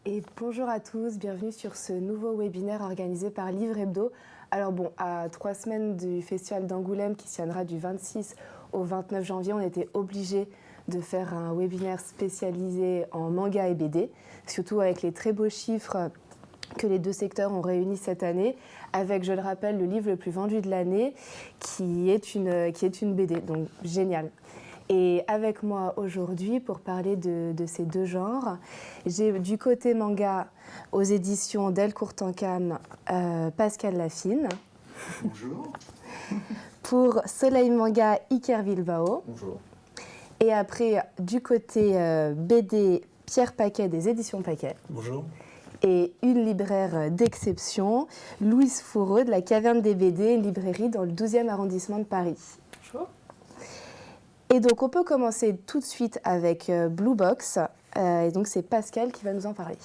Et bonjour à tous, bienvenue sur ce nouveau webinaire organisé par Livre Hebdo. Alors bon, à 3 semaines du Festival d'Angoulême qui se tiendra du 26 au 29 janvier, on était obligés de faire un webinaire spécialisé en manga et BD, surtout avec les très beaux chiffres que les deux secteurs ont réunis cette année, avec, je le rappelle, le livre le plus vendu de l'année, qui est une BD, donc génial. Et avec moi aujourd'hui, pour parler de ces deux genres, j'ai du côté manga aux éditions Delcourt Tancam, Pascal Lafine. Bonjour. Pour Soleil Manga, Iker Bilbao. Bonjour. Et après, du côté BD, Pierre Paquet des éditions Paquet. Bonjour. Et une libraire d'exception, Louise Fourreau de la Caverne des BD, librairie dans le 12e arrondissement de Paris. Bonjour. Et donc, on peut commencer tout de suite avec Blue Box. Et donc, c'est Pascal qui va nous en parler.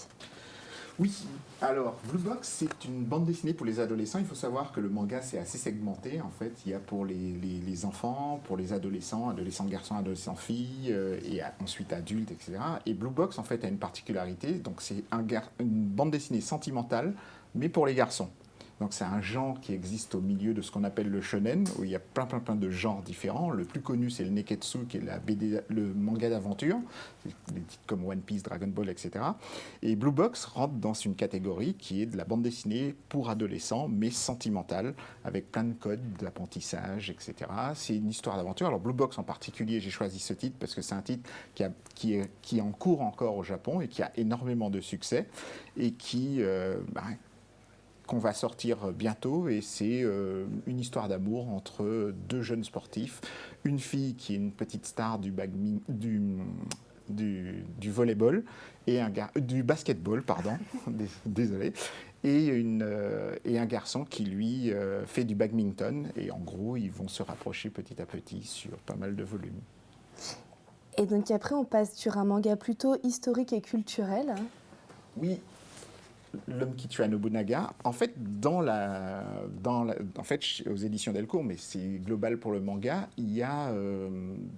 Oui, alors Blue Box, c'est une bande dessinée pour les adolescents. Il faut savoir que le manga, c'est assez segmenté. En fait, il y a pour les enfants, pour les adolescents, adolescents garçons, adolescents filles, et ensuite adultes, etc. Et Blue Box, en fait, a une particularité. Donc, c'est une bande dessinée sentimentale, mais pour les garçons. Donc c'est un genre qui existe au milieu de ce qu'on appelle le shonen, où il y a plein de genres différents. Le plus connu, c'est le neketsu, qui est la BD, le manga d'aventure, des titres comme One Piece, Dragon Ball, etc. Et Blue Box rentre dans une catégorie qui est de la bande dessinée pour adolescents, mais sentimentale, avec plein de codes d'apprentissage, etc. C'est une histoire d'aventure. Alors Blue Box en particulier, j'ai choisi ce titre parce que c'est un titre qui est en cours encore au Japon et qui a énormément de succès et qu'on va sortir bientôt, et c'est une histoire d'amour entre deux jeunes sportifs, une fille qui est une petite star du volleyball et du basketball, pardon, désolé, et un garçon qui lui fait du badminton, et en gros ils vont se rapprocher petit à petit sur pas mal de volumes. Et donc après on passe sur un manga plutôt historique et culturel. Oui. L'homme qui tue à Nobunaga, en fait, aux éditions Delcourt, mais c'est global pour le manga, il y a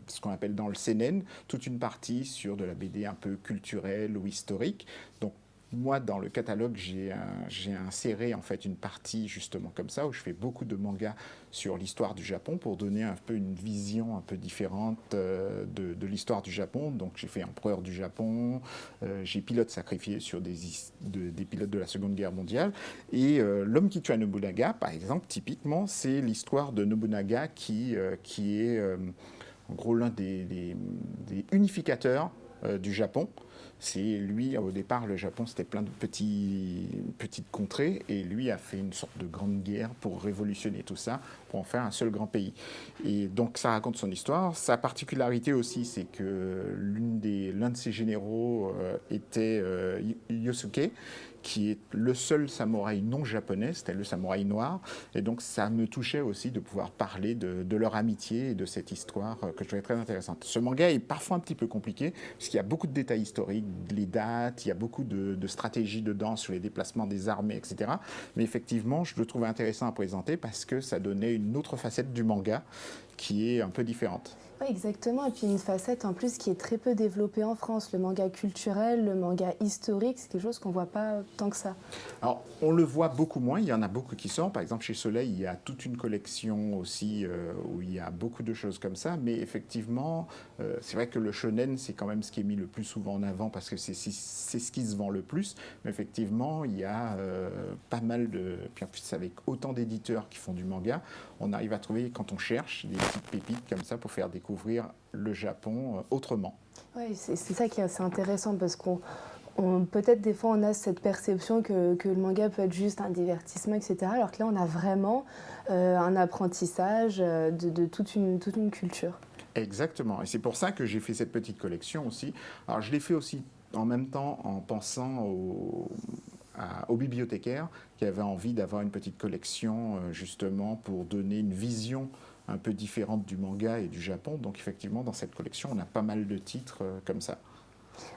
ce qu'on appelle dans le seinen toute une partie sur de la BD un peu culturelle ou historique. Donc moi, dans le catalogue, j'ai inséré en fait une partie justement comme ça, où je fais beaucoup de mangas sur l'histoire du Japon pour donner un peu une vision un peu différente de l'histoire du Japon. Donc j'ai fait Empereur du Japon, j'ai Pilote sacrifié sur des pilotes de la Seconde Guerre mondiale. Et L'homme qui tue à Nobunaga, par exemple, typiquement, c'est l'histoire de Nobunaga qui est en gros l'un des unificateurs du Japon. C'est lui, au départ, le Japon, c'était plein de petites contrées, et lui a fait une sorte de grande guerre pour révolutionner tout ça, pour en faire un seul grand pays. Et donc, ça raconte son histoire. Sa particularité aussi, c'est que l'un de ses généraux était Yosuke, qui est le seul samouraï non japonais, c'était le samouraï noir. Et donc, ça me touchait aussi de pouvoir parler de leur amitié et de cette histoire que je trouvais très intéressante. Ce manga est parfois un petit peu compliqué, parce qu'il y a beaucoup de détails historiques, les dates, il y a beaucoup de stratégies dedans sur les déplacements des armées, etc. Mais effectivement, je le trouvais intéressant à présenter parce que ça donnait une autre facette du manga qui est un peu différente. Oui, exactement. Et puis une facette en plus qui est très peu développée en France. Le manga culturel, le manga historique, c'est quelque chose qu'on ne voit pas tant que ça. Alors, on le voit beaucoup moins. Il y en a beaucoup qui sortent. Par exemple, chez Soleil, il y a toute une collection aussi où il y a beaucoup de choses comme ça. Mais effectivement, c'est vrai que le shonen, c'est quand même ce qui est mis le plus souvent en avant parce que c'est ce qui se vend le plus. Mais effectivement, il y a pas mal de... Puis en plus, avec autant d'éditeurs qui font du manga, on arrive à trouver, quand on cherche, des petites pépites comme ça pour faire découvrir le Japon autrement. Oui, c'est ça qui est assez intéressant parce peut-être des fois on a cette perception que le manga peut être juste un divertissement, etc. Alors que là on a vraiment un apprentissage de toute une culture. Exactement, et c'est pour ça que j'ai fait cette petite collection aussi. Alors je l'ai fait aussi en même temps en pensant aux bibliothécaires qui avaient envie d'avoir une petite collection justement pour donner une vision un peu différente du manga et du Japon. Donc effectivement, dans cette collection, on a pas mal de titres comme ça.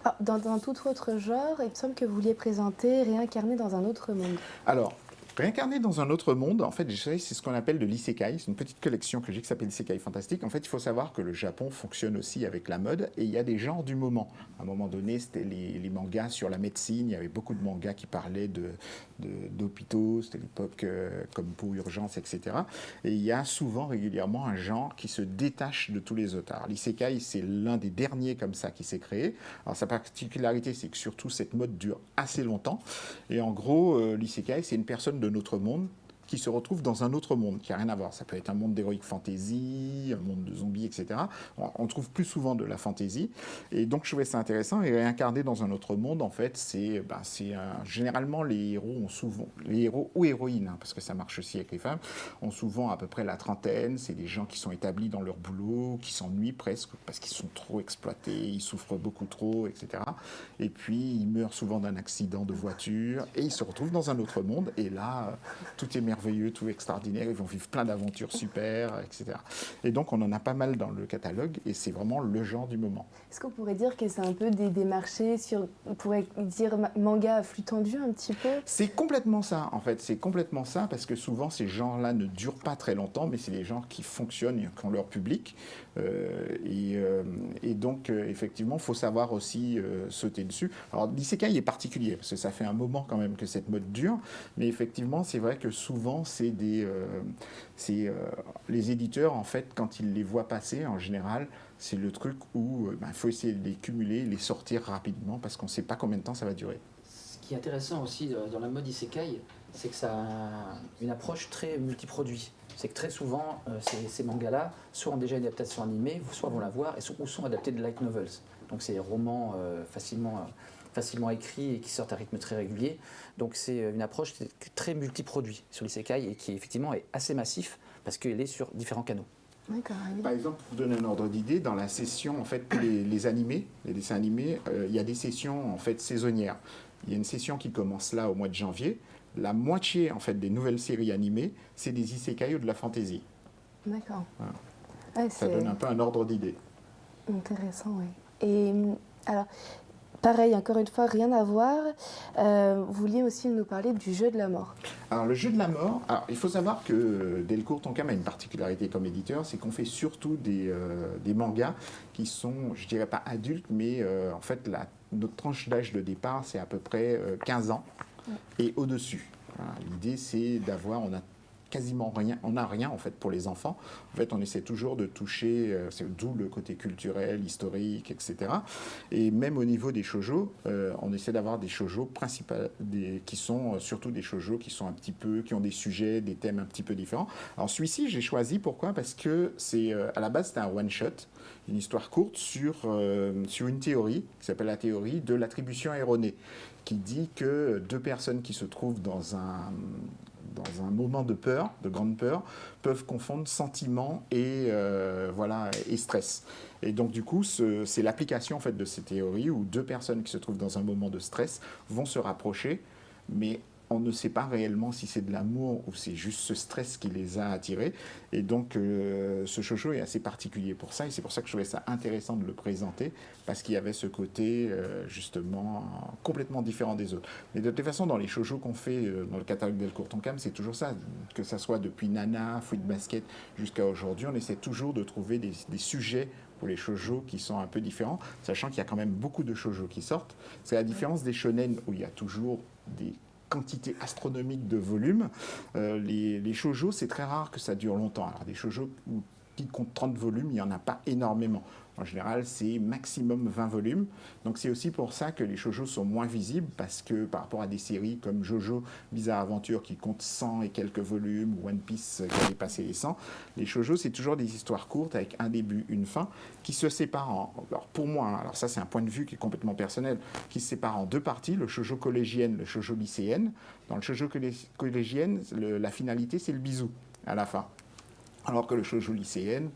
Alors, dans un tout autre genre, il me semble que vous vouliez présenter Réincarné dans un autre monde. Alors, Réincarner dans un autre monde, en fait, c'est ce qu'on appelle de l'isekai. C'est une petite collection que j'ai qui s'appelle Isekai Fantastique. En fait, il faut savoir que le Japon fonctionne aussi avec la mode et il y a des genres du moment. À un moment donné, c'était les mangas sur la médecine. Il y avait beaucoup de mangas qui parlaient d'hôpitaux. C'était l'époque comme pour Urgence, etc. Et il y a souvent, régulièrement, un genre qui se détache de tous les autres. Alors, l'isekai, c'est l'un des derniers comme ça qui s'est créé. Alors, sa particularité, c'est que surtout, cette mode dure assez longtemps. Et en gros, l'isekai, c'est une personne de notre monde qui se retrouve dans un autre monde qui n'a rien à voir. Ça peut être un monde d'heroic fantasy, un monde de zombies, etc. On trouve plus souvent de la fantasy. Et donc, je trouvais ça intéressant. Et réincarner dans un autre monde, en fait, généralement, les héros ou héroïnes, hein, parce que ça marche aussi avec les femmes, ont souvent à peu près la trentaine. C'est des gens qui sont établis dans leur boulot, qui s'ennuient presque parce qu'ils sont trop exploités, ils souffrent beaucoup trop, etc. Et puis, ils meurent souvent d'un accident de voiture et ils se retrouvent dans un autre monde. Et là, tout est merveilleux, tout extraordinaire, ils vont vivre plein d'aventures super, etc. Et donc on en a pas mal dans le catalogue et c'est vraiment le genre du moment. Est-ce qu'on pourrait dire que c'est un peu des marchés sur, on pourrait dire manga à flux tendu un petit peu? C'est complètement ça en fait, c'est complètement ça parce que souvent ces genres-là ne durent pas très longtemps mais c'est des genres qui fonctionnent, qui ont leur public et donc effectivement il faut savoir aussi sauter dessus. Alors l'isekai est particulier parce que ça fait un moment quand même que cette mode dure mais effectivement c'est vrai que souvent c'est les éditeurs en fait quand ils les voient passer en général c'est le truc où il faut essayer de les cumuler, les sortir rapidement parce qu'on ne sait pas combien de temps ça va durer. Ce qui est intéressant aussi dans la mode isekai, c'est que ça a une approche très multiproduit. C'est que très souvent, ces mangas-là, soit ont déjà une adaptation animée, soit vont la voir, ou sont adaptés de light novels. Donc c'est des romans facilement écrits et qui sortent à rythme très régulier. Donc c'est une approche très multiproduit sur l'isekai et qui effectivement est assez massif parce qu'elle est sur différents canaux. Par exemple, pour vous donner un ordre d'idée, dans la session, en fait, les animés, les dessins animés, il y a des sessions en fait saisonnières. Il y a une session qui commence là au mois de janvier. La moitié en fait des nouvelles séries animées, c'est des isekai ou de la fantasy. D'accord. Voilà. Ouais, ça donne un peu un ordre d'idée. Intéressant, oui. Et alors, pareil, encore une fois, rien à voir. Vous vouliez aussi nous parler du jeu de la mort. Alors, le jeu de la mort, il faut savoir que Delcourt Tonkam a une particularité comme éditeur, c'est qu'on fait surtout des mangas qui sont, je dirais pas adultes, mais en fait, notre tranche d'âge de départ, c'est à peu près 15 ans et au-dessus. Voilà. L'idée, c'est on a quasiment rien, on n'a rien en fait pour les enfants. En fait, on essaie toujours de toucher, d'où le côté culturel, historique, etc. Et même au niveau des shoujo, on essaie d'avoir des shoujo qui sont surtout des shoujo qui sont qui ont des sujets, des thèmes un petit peu différents. Alors celui-ci, j'ai choisi pourquoi? Parce que à la base c'était un one shot, une histoire courte sur une théorie qui s'appelle la théorie de l'attribution erronée, qui dit que deux personnes qui se trouvent dans un moment de peur, de grande peur, peuvent confondre sentiment et stress. Et donc du coup, c'est l'application en fait de ces théories où deux personnes qui se trouvent dans un moment de stress vont se rapprocher, mais on ne sait pas réellement si c'est de l'amour ou c'est juste ce stress qui les a attirés. Et donc, ce shoujo est assez particulier pour ça. Et c'est pour ça que je trouvais ça intéressant de le présenter, parce qu'il y avait ce côté, justement, complètement différent des autres. Mais de toute façon, dans les shoujo qu'on fait dans le catalogue Delcourt Tonkam, c'est toujours ça. Que ça soit depuis Nana, Fruit Basket, jusqu'à aujourd'hui, on essaie toujours de trouver des sujets pour les shoujo qui sont un peu différents, sachant qu'il y a quand même beaucoup de shoujo qui sortent. C'est la différence des shonen où il y a toujours des quantité astronomique de volume. Les shoujo, c'est très rare que ça dure longtemps. Alors des shoujo qui comptent 30 volumes, il n'y en a pas énormément. En général, c'est maximum 20 volumes. Donc c'est aussi pour ça que les shoujo sont moins visibles, parce que par rapport à des séries comme Jojo Bizarre Aventure qui compte 100 et quelques volumes, ou One Piece qui a dépassé les 100, les shoujo, c'est toujours des histoires courtes avec un début, une fin, qui se séparent alors pour moi, alors ça c'est un point de vue qui est complètement personnel, qui se séparent en deux parties, le shoujo collégienne, le shoujo lycéenne. Dans le shoujo collégienne, la finalité, c'est le bisou à la fin. Alors que le shoujo lycéenne,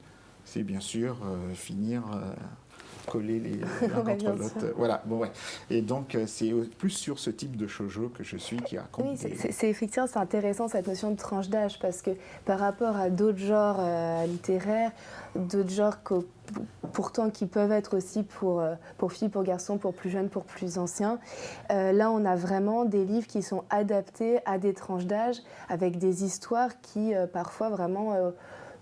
c'est bien sûr finir coller l'un contre l'autre. Voilà, bon, ouais. Et donc, c'est plus sur ce type de shoujo que je suis qui raconte. Oui, c'est effectivement, c'est intéressant cette notion de tranche d'âge, parce que par rapport à d'autres genres littéraires, d'autres genres pourtant qui peuvent être aussi pour filles, pour garçons, pour plus jeunes, pour plus anciens. Là, on a vraiment des livres qui sont adaptés à des tranches d'âge, avec des histoires qui parfois vraiment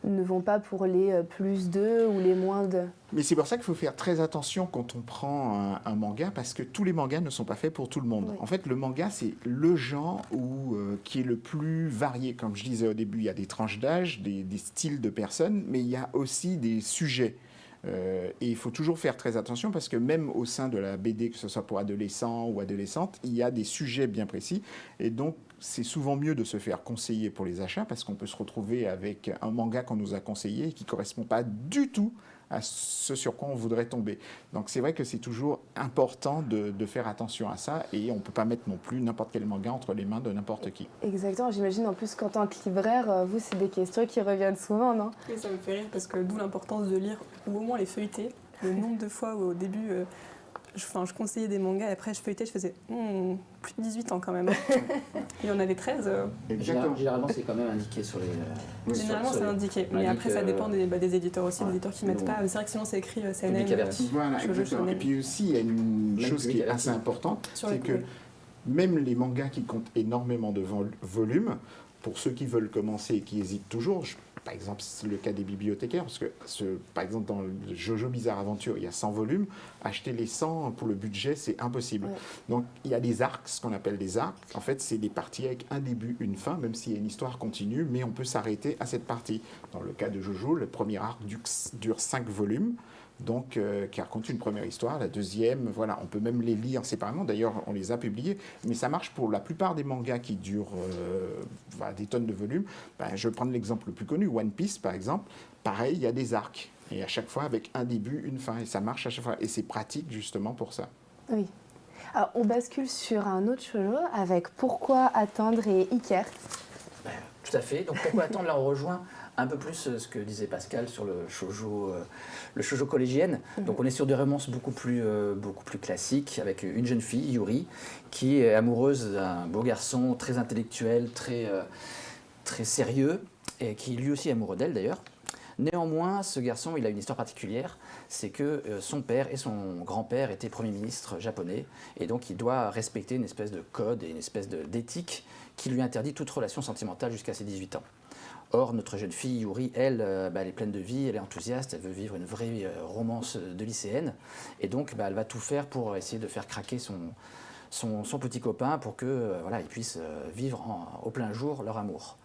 ne vont pas pour les plus d'eux ou les moins d'eux. Mais c'est pour ça qu'il faut faire très attention quand on prend un manga, parce que tous les mangas ne sont pas faits pour tout le monde. Oui. En fait, le manga, c'est le genre qui est le plus varié. Comme je disais au début, il y a des tranches d'âge, des styles de personnes, mais il y a aussi des sujets. Et il faut toujours faire très attention, parce que même au sein de la BD, que ce soit pour adolescents ou adolescentes, il y a des sujets bien précis. Et donc, c'est souvent mieux de se faire conseiller pour les achats, parce qu'on peut se retrouver avec un manga qu'on nous a conseillé et qui ne correspond pas du tout à ce sur quoi on voudrait tomber. Donc c'est vrai que c'est toujours important de faire attention à ça, et on ne peut pas mettre non plus n'importe quel manga entre les mains de n'importe qui. Exactement, j'imagine en plus qu'en tant que libraire, vous, c'est des questions qui reviennent souvent, non? Oui, ça me fait rire parce que d'où l'importance de lire, ou au moins les feuilleter. Le nombre de fois où au début, je conseillais des mangas et après je feuilletais, je faisais plus de 18 ans quand même. Et on avait 13. Généralement, c'est quand même indiqué sur les. Généralement, c'est indiqué. Mais après, ça dépend des éditeurs aussi, des éditeurs qui ne mettent pas. C'est vrai que sinon, c'est écrit CNN. Public averti. Voilà, exactement. Et puis aussi, il y a une chose qui est assez importante, c'est que même les mangas qui comptent énormément de volumes, pour ceux qui veulent commencer et qui hésitent toujours, par exemple, c'est le cas des bibliothécaires, parce que, par exemple, dans le Jojo Bizarre Aventure, il y a 100 volumes. Acheter les 100 pour le budget, c'est impossible. Ouais. Donc, il y a des arcs, ce qu'on appelle des arcs. En fait, c'est des parties avec un début, une fin, même s'il y a une histoire continue, mais on peut s'arrêter à cette partie. Dans le cas de Jojo, le premier arc dure 5 volumes. Donc, qui raconte une première histoire, la deuxième, voilà, on peut même les lire séparément, d'ailleurs on les a publiés, mais ça marche pour la plupart des mangas qui durent des tonnes de volumes. Je vais prendre l'exemple le plus connu, One Piece par exemple, pareil, il y a des arcs, et à chaque fois avec un début, une fin, et ça marche à chaque fois, et c'est pratique justement pour ça. Oui. Alors on bascule sur un autre shoujo avec Pourquoi attendre et Iker. Tout à fait, donc Pourquoi attendre, là on rejoint un peu plus ce que disait Pascal sur le shoujo collégienne. Donc on est sur des romances beaucoup plus classiques, avec une jeune fille, Yuri, qui est amoureuse d'un beau garçon très intellectuel, très sérieux, et qui lui aussi est amoureux d'elle d'ailleurs. Néanmoins, ce garçon, il a une histoire particulière, c'est que son père et son grand-père étaient premiers ministres japonais, et donc il doit respecter une espèce de code et une espèce d'éthique qui lui interdit toute relation sentimentale jusqu'à ses 18 ans. Or, notre jeune fille, Yuri, elle est pleine de vie, elle est enthousiaste, elle veut vivre une vraie romance de lycéenne. Et donc, elle va tout faire pour essayer de faire craquer son petit copain pour qu'ils puissent vivre au plein jour leur amour.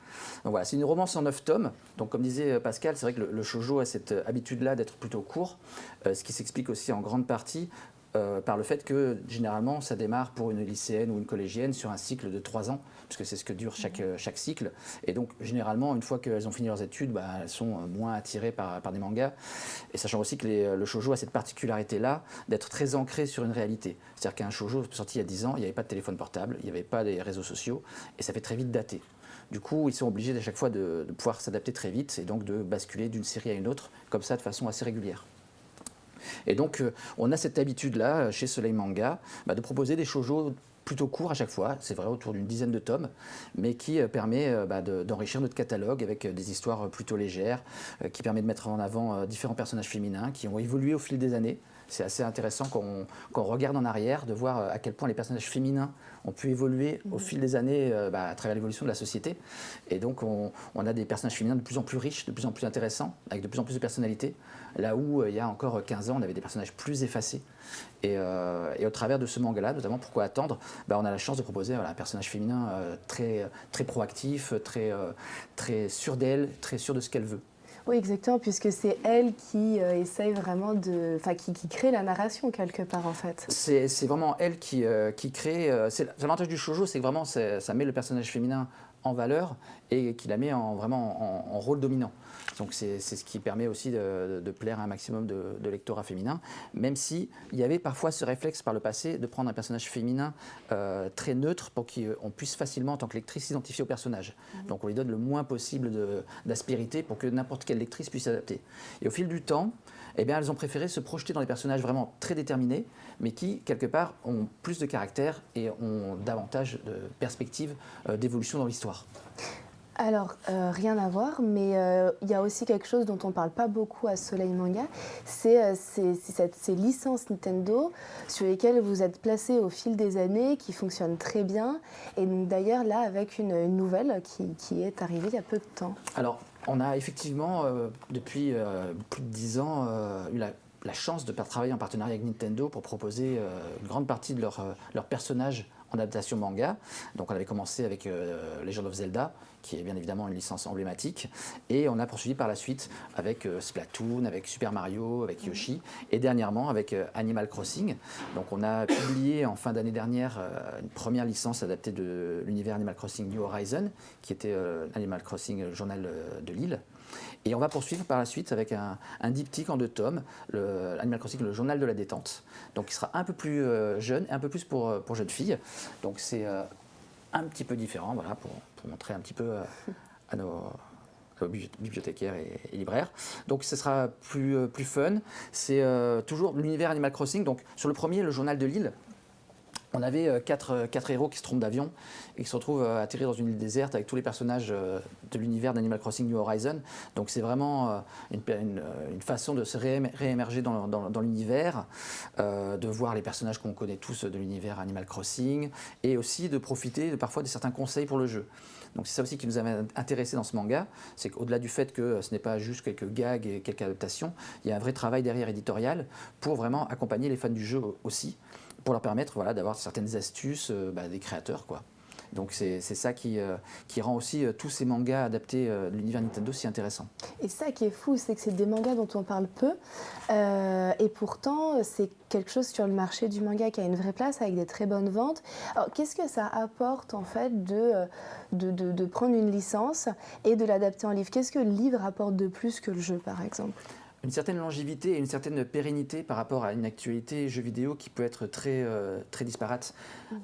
Donc voilà, c'est une romance en 9 tomes. Donc comme disait Pascal, c'est vrai que le shoujo a cette habitude-là d'être plutôt court, ce qui s'explique aussi en grande partie par le fait que généralement ça démarre pour une lycéenne ou une collégienne sur un cycle de 3 ans, puisque c'est ce que dure chaque cycle. Et donc généralement, une fois qu'elles ont fini leurs études, elles sont moins attirées par des mangas. Et sachant aussi que le shoujo a cette particularité-là d'être très ancré sur une réalité. C'est-à-dire qu'un shoujo sorti il y a 10 ans, il n'y avait pas de téléphone portable, il n'y avait pas des réseaux sociaux, et ça fait très vite dater. Du coup, ils sont obligés à chaque fois de pouvoir s'adapter très vite et donc de basculer d'une série à une autre, comme ça, de façon assez régulière. Et donc, on a cette habitude-là, chez Soleil Manga, de proposer des shoujo plutôt courts à chaque fois, c'est vrai, autour d'une dizaine de tomes, mais qui permet d'enrichir notre catalogue avec des histoires plutôt légères, qui permet de mettre en avant différents personnages féminins qui ont évolué au fil des années. C'est assez intéressant quand on regarde en arrière, de voir à quel point les personnages féminins ont pu évoluer au fil des années à travers l'évolution de la société. Et donc, on a des personnages féminins de plus en plus riches, de plus en plus intéressants, avec de plus en plus de personnalités. Là où, il y a encore 15 ans, on avait des personnages plus effacés. Et au travers de ce manga-là, notamment Pourquoi attendre, on a la chance de proposer un personnage féminin très proactif, très sûr d'elle, très sûr de ce qu'elle veut. Oui, exactement, puisque c'est elle qui essaye vraiment qui crée la narration quelque part en fait. C'est vraiment elle qui crée. L'avantage du shoujo, c'est que vraiment ça met le personnage féminin en valeur et qui la met vraiment en rôle dominant. Donc c'est ce qui permet aussi de plaire à un maximum de lectorats féminins, même s'il y avait parfois ce réflexe par le passé de prendre un personnage féminin très neutre pour qu'on puisse facilement, en tant que lectrice, s'identifier au personnage. Donc on lui donne le moins possible d'aspérité pour que n'importe quelle lectrice puisse s'adapter. Et au fil du temps, elles ont préféré se projeter dans des personnages vraiment très déterminés, mais qui, quelque part, ont plus de caractère et ont davantage de perspectives d'évolution dans l'histoire. Alors, rien à voir, mais il y a aussi quelque chose dont on ne parle pas beaucoup à Soleil Manga, c'est ces licences Nintendo sur lesquelles vous êtes placés au fil des années, qui fonctionnent très bien. Et donc d'ailleurs, là, avec une nouvelle qui est arrivée il y a peu de temps. Alors, on a effectivement, depuis plus de 10 ans, eu la chance de travailler en partenariat avec Nintendo pour proposer une grande partie de leurs personnages en adaptation manga. Donc on avait commencé avec Legend of Zelda, qui est bien évidemment une licence emblématique, et on a poursuivi par la suite avec Splatoon, avec Super Mario, avec Yoshi, et dernièrement avec Animal Crossing. Donc on a publié en fin d'année dernière une première licence adaptée de l'univers Animal Crossing New Horizon, qui était Animal Crossing, le journal de l'île. Et on va poursuivre par la suite avec un diptyque en 2 tomes, Animal Crossing, le journal de la détente. Donc il sera un peu plus jeune et un peu plus pour jeunes filles. Donc c'est un petit peu différent, voilà, pour montrer un petit peu à nos bibliothécaires et libraires. Donc ce sera plus fun. C'est toujours l'univers Animal Crossing. Donc sur le premier, le journal de l'île, on avait quatre héros qui se trompent d'avion et qui se retrouvent atterris dans une île déserte avec tous les personnages de l'univers d'Animal Crossing New Horizon. Donc c'est vraiment une façon de se réémerger dans l'univers, de voir les personnages qu'on connaît tous de l'univers Animal Crossing et aussi de profiter parfois de certains conseils pour le jeu. Donc c'est ça aussi qui nous avait intéressés dans ce manga, c'est qu'au-delà du fait que ce n'est pas juste quelques gags et quelques adaptations, il y a un vrai travail derrière éditorial pour vraiment accompagner les fans du jeu aussi, pour leur permettre d'avoir certaines astuces des créateurs, quoi. Donc c'est ça qui rend aussi tous ces mangas adaptés de l'univers Nintendo si intéressants. Et ça qui est fou, c'est que c'est des mangas dont on parle peu, et pourtant c'est quelque chose sur le marché du manga qui a une vraie place avec des très bonnes ventes. Alors qu'est-ce que ça apporte en fait de prendre une licence et de l'adapter en livre? Qu'est-ce que le livre apporte de plus que le jeu par exemple? Une certaine longévité et une certaine pérennité par rapport à une actualité jeu vidéo qui peut être très disparate.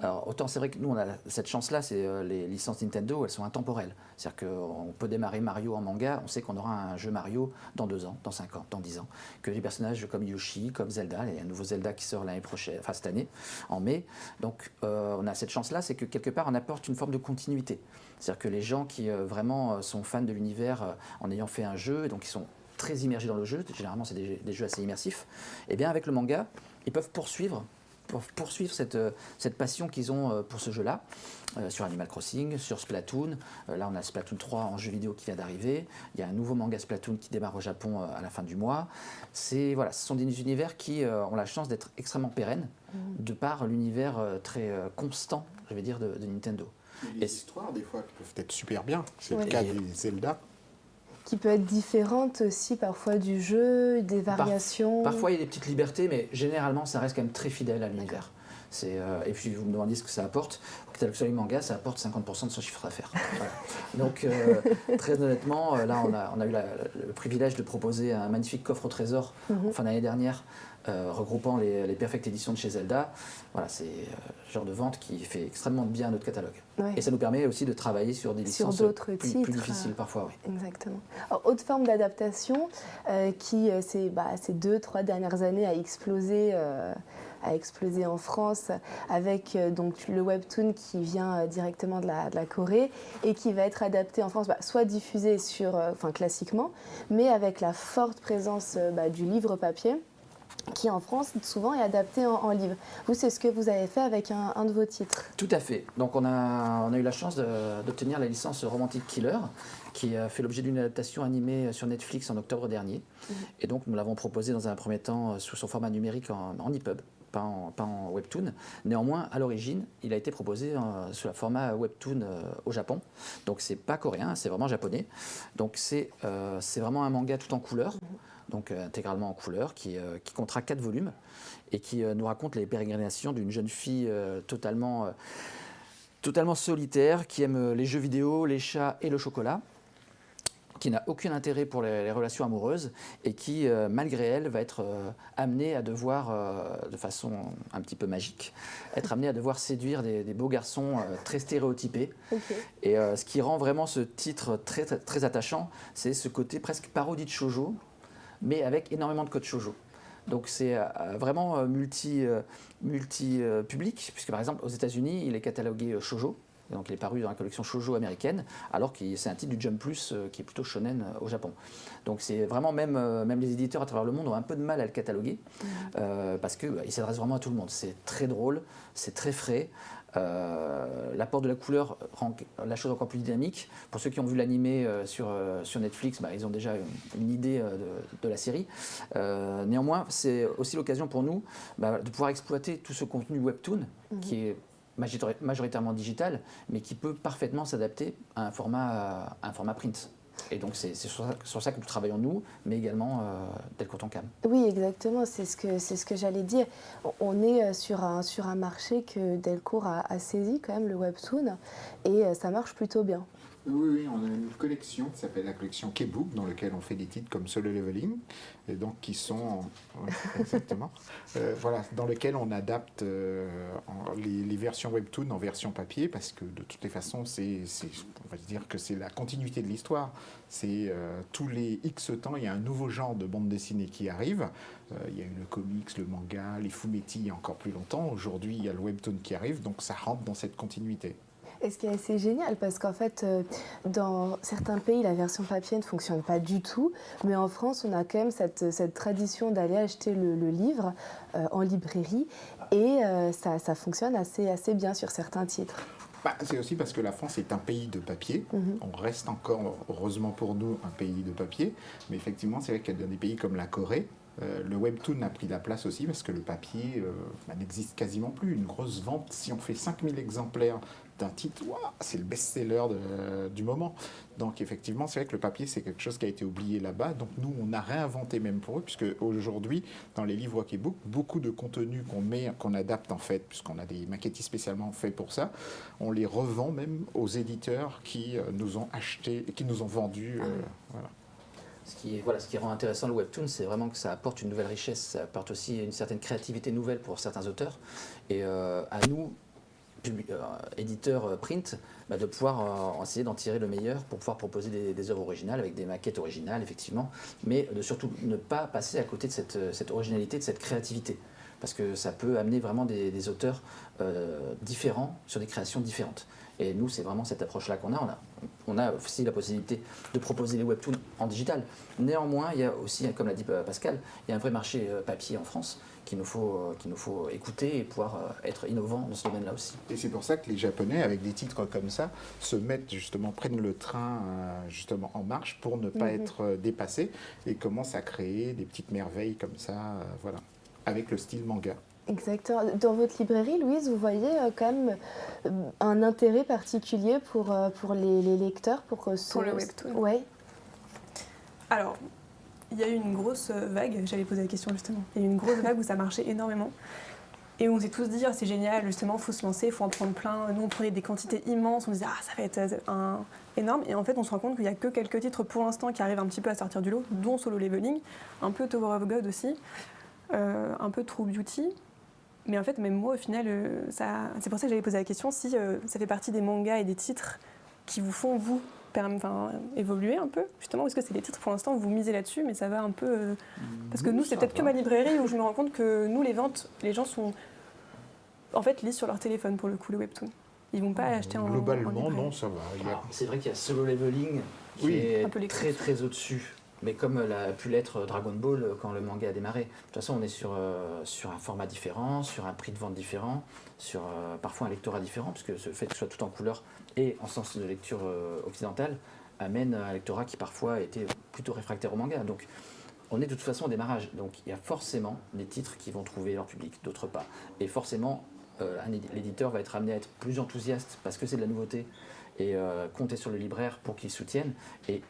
Alors autant c'est vrai que nous on a cette chance-là, c'est les licences Nintendo, elles sont intemporelles. C'est-à-dire qu'on peut démarrer Mario en manga, on sait qu'on aura un jeu Mario dans 2 ans, dans 5 ans, dans 10 ans. Que des personnages comme Yoshi, comme Zelda, il y a un nouveau Zelda qui sort l'année prochaine, enfin cette année, en mai. Donc on a cette chance-là, c'est que quelque part on apporte une forme de continuité. C'est-à-dire que les gens qui vraiment sont fans de l'univers en ayant fait un jeu, et donc ils sont très immergés dans le jeu, généralement c'est des jeux assez immersifs, et bien avec le manga, ils peuvent poursuivre cette passion qu'ils ont pour ce jeu-là, sur Animal Crossing, sur Splatoon. Là on a Splatoon 3 en jeu vidéo qui vient d'arriver, il y a un nouveau manga Splatoon qui démarre au Japon à la fin du mois. Ce sont des univers qui ont la chance d'être extrêmement pérennes, de par l'univers très constant, je vais dire, de Nintendo. Et les histoires des fois qui peuvent être super bien, c'est Ouais. le cas des Zelda. Qui peut être différente aussi parfois du jeu, des variations. Parfois il y a des petites libertés, mais généralement ça reste quand même très fidèle à l'univers. Et puis vous me demandez ce que ça apporte. Au catalogue Soleil Manga, ça apporte 50% de son chiffre d'affaires. Voilà. Donc très honnêtement, là on a eu le privilège de proposer un magnifique coffre au trésor en fin d'année dernière, regroupant les perfectes éditions de chez Zelda. Voilà, c'est le genre de vente qui fait extrêmement bien à notre catalogue. Ouais. Et ça nous permet aussi de travailler sur des licences d'autres plus titres, difficiles parfois. Oui. Exactement. Alors, autre forme d'adaptation qui, ces 2-3 dernières années, a explosé en France avec donc le webtoon qui vient directement de la Corée et qui va être adapté en France, soit diffusé classiquement, mais avec la forte présence du livre papier, qui en France souvent est adapté en livre. Vous, c'est ce que vous avez fait avec un de vos titres. Tout à fait. Donc on a eu la chance d'obtenir la licence Romantic Killer, qui a fait l'objet d'une adaptation animée sur Netflix en octobre dernier. Et donc nous l'avons proposé dans un premier temps sous son format numérique en EPUB, pas en webtoon. Néanmoins, à l'origine, il a été proposé sous le format webtoon au Japon. Donc c'est pas coréen, c'est vraiment japonais. Donc c'est vraiment un manga tout en couleur. Donc intégralement en couleur, qui comptera 4 volumes et qui nous raconte les pérégrinations d'une jeune fille totalement solitaire, qui aime les jeux vidéo, les chats et le chocolat, qui n'a aucun intérêt pour les relations amoureuses et qui, malgré elle, va être amenée à devoir, de façon un petit peu magique, être amenée à devoir séduire des beaux garçons très stéréotypés. Okay. Et ce qui rend vraiment ce titre très, très, très attachant, c'est ce côté presque parodie de shoujo, mais avec énormément de codes shoujo. Donc c'est vraiment multi-public, puisque par exemple aux États-Unis, il est catalogué shoujo, Donc il est paru dans la collection shoujo américaine, alors que c'est un titre du Jump Plus qui est plutôt shonen au Japon. Donc c'est vraiment, même les éditeurs à travers le monde ont un peu de mal à le cataloguer, parce qu'il s'adresse vraiment à tout le monde. C'est très drôle, c'est très frais. L'apport de la couleur rend la chose encore plus dynamique. Pour ceux qui ont vu l'animé sur Netflix, ils ont déjà une idée de la série. Néanmoins, c'est aussi l'occasion pour nous de pouvoir exploiter tout ce contenu webtoon qui est majoritairement digital, mais qui peut parfaitement s'adapter à un format print. Et donc c'est sur ça que nous travaillons nous, mais également Delcourt Tonkam. Oui, exactement, c'est ce que j'allais dire. On est sur un marché que Delcourt a saisi quand même, le webtoon, et ça marche plutôt bien. Oui, on a une collection qui s'appelle la collection K-Book, dans laquelle on fait des titres comme Solo Leveling, et donc qui sont exactement, voilà, dans lequel on adapte les versions webtoon en version papier, parce que de toutes les façons, on va dire que c'est la continuité de l'histoire. C'est tous les X temps, il y a un nouveau genre de bande dessinée qui arrive. Il y a eu le comics, le manga, les fumetti il y a encore plus longtemps. Aujourd'hui, il y a le webtoon qui arrive, donc ça rentre dans cette continuité. Et ce qui est assez génial, parce qu'en fait, dans certains pays, la version papier ne fonctionne pas du tout, mais en France, on a quand même cette tradition d'aller acheter le livre en librairie, et ça fonctionne assez bien sur certains titres. C'est aussi parce que la France est un pays de papier. On reste encore, heureusement pour nous, un pays de papier. Mais effectivement, c'est vrai qu'il y a des pays comme la Corée. Le webtoon a pris la place aussi parce que le papier n'existe quasiment plus. Une grosse vente, si on fait 5000 exemplaires d'un titre, c'est le best-seller du moment. Donc effectivement, c'est vrai que le papier, c'est quelque chose qui a été oublié là-bas. Donc nous, on a réinventé même pour eux, puisque aujourd'hui, dans les livres K-Book, beaucoup de contenus qu'on adapte en fait, puisqu'on a des maquettistes spécialement faits pour ça, on les revend même aux éditeurs qui nous ont acheté, qui nous ont vendu. Voilà. Ce qui rend intéressant le webtoon, c'est vraiment que ça apporte une nouvelle richesse, ça apporte aussi une certaine créativité nouvelle pour certains auteurs. Et à nous, éditeurs print, de pouvoir essayer d'en tirer le meilleur pour pouvoir proposer des œuvres originales avec des maquettes originales, effectivement, mais de surtout ne pas passer à côté de cette originalité, de cette créativité. Parce que ça peut amener vraiment des auteurs différents sur des créations différentes. Et nous, c'est vraiment cette approche-là qu'on a. On a aussi la possibilité de proposer les webtoons en digital. Néanmoins, il y a aussi, comme l'a dit Pascal, il y a un vrai marché papier en France qu'il nous faut écouter et pouvoir être innovant dans ce domaine-là aussi. Et c'est pour ça que les Japonais, avec des titres comme ça, prennent le train justement en marche pour ne pas être dépassés et commencent à créer des petites merveilles comme ça, voilà, avec le style manga. Exactement. Dans votre librairie, Louise, vous voyez quand même un intérêt particulier pour les lecteurs pour le webtoon. Ouais. Alors, il y a eu une grosse vague, j'allais poser la question justement, il y a eu une grosse vague où ça marchait énormément. Et on s'est tous dit, c'est génial, justement, il faut se lancer, il faut en prendre plein. Nous, on prenait des quantités immenses, on disait, ça va être énorme. Et en fait, on se rend compte qu'il n'y a que quelques titres pour l'instant qui arrivent un petit peu à sortir du lot, dont Solo Leveling, un peu Tower of God aussi, un peu True Beauty. Mais en fait, même moi, au final, c'est pour ça que j'avais posé la question si ça fait partie des mangas et des titres qui vous font, vous, évoluer un peu, justement, parce que c'est des titres, pour l'instant, vous misez là-dessus, mais ça va un peu... Parce que nous, c'est peut-être que ma librairie où je me rends compte que nous, les ventes, les gens lisent sur leur téléphone, pour le coup, le webtoon. Ils vont pas acheter en Globalement, librairie. non, ça va. C'est vrai qu'il y a Solo Leveling qui est très très au-dessus. Mais comme l'a pu l'être Dragon Ball quand le manga a démarré. De toute façon, on est sur un format différent, sur un prix de vente différent, sur parfois un lectorat différent, parce que le fait que ce soit tout en couleur et en sens de lecture occidentale amène un lectorat qui parfois était plutôt réfractaire au manga. Donc on est de toute façon au démarrage. Donc il y a forcément des titres qui vont trouver leur public, d'autres pas. Et forcément, l'éditeur va être amené à être plus enthousiaste parce que c'est de la nouveauté et compter sur le libraire pour qu'il soutienne. Et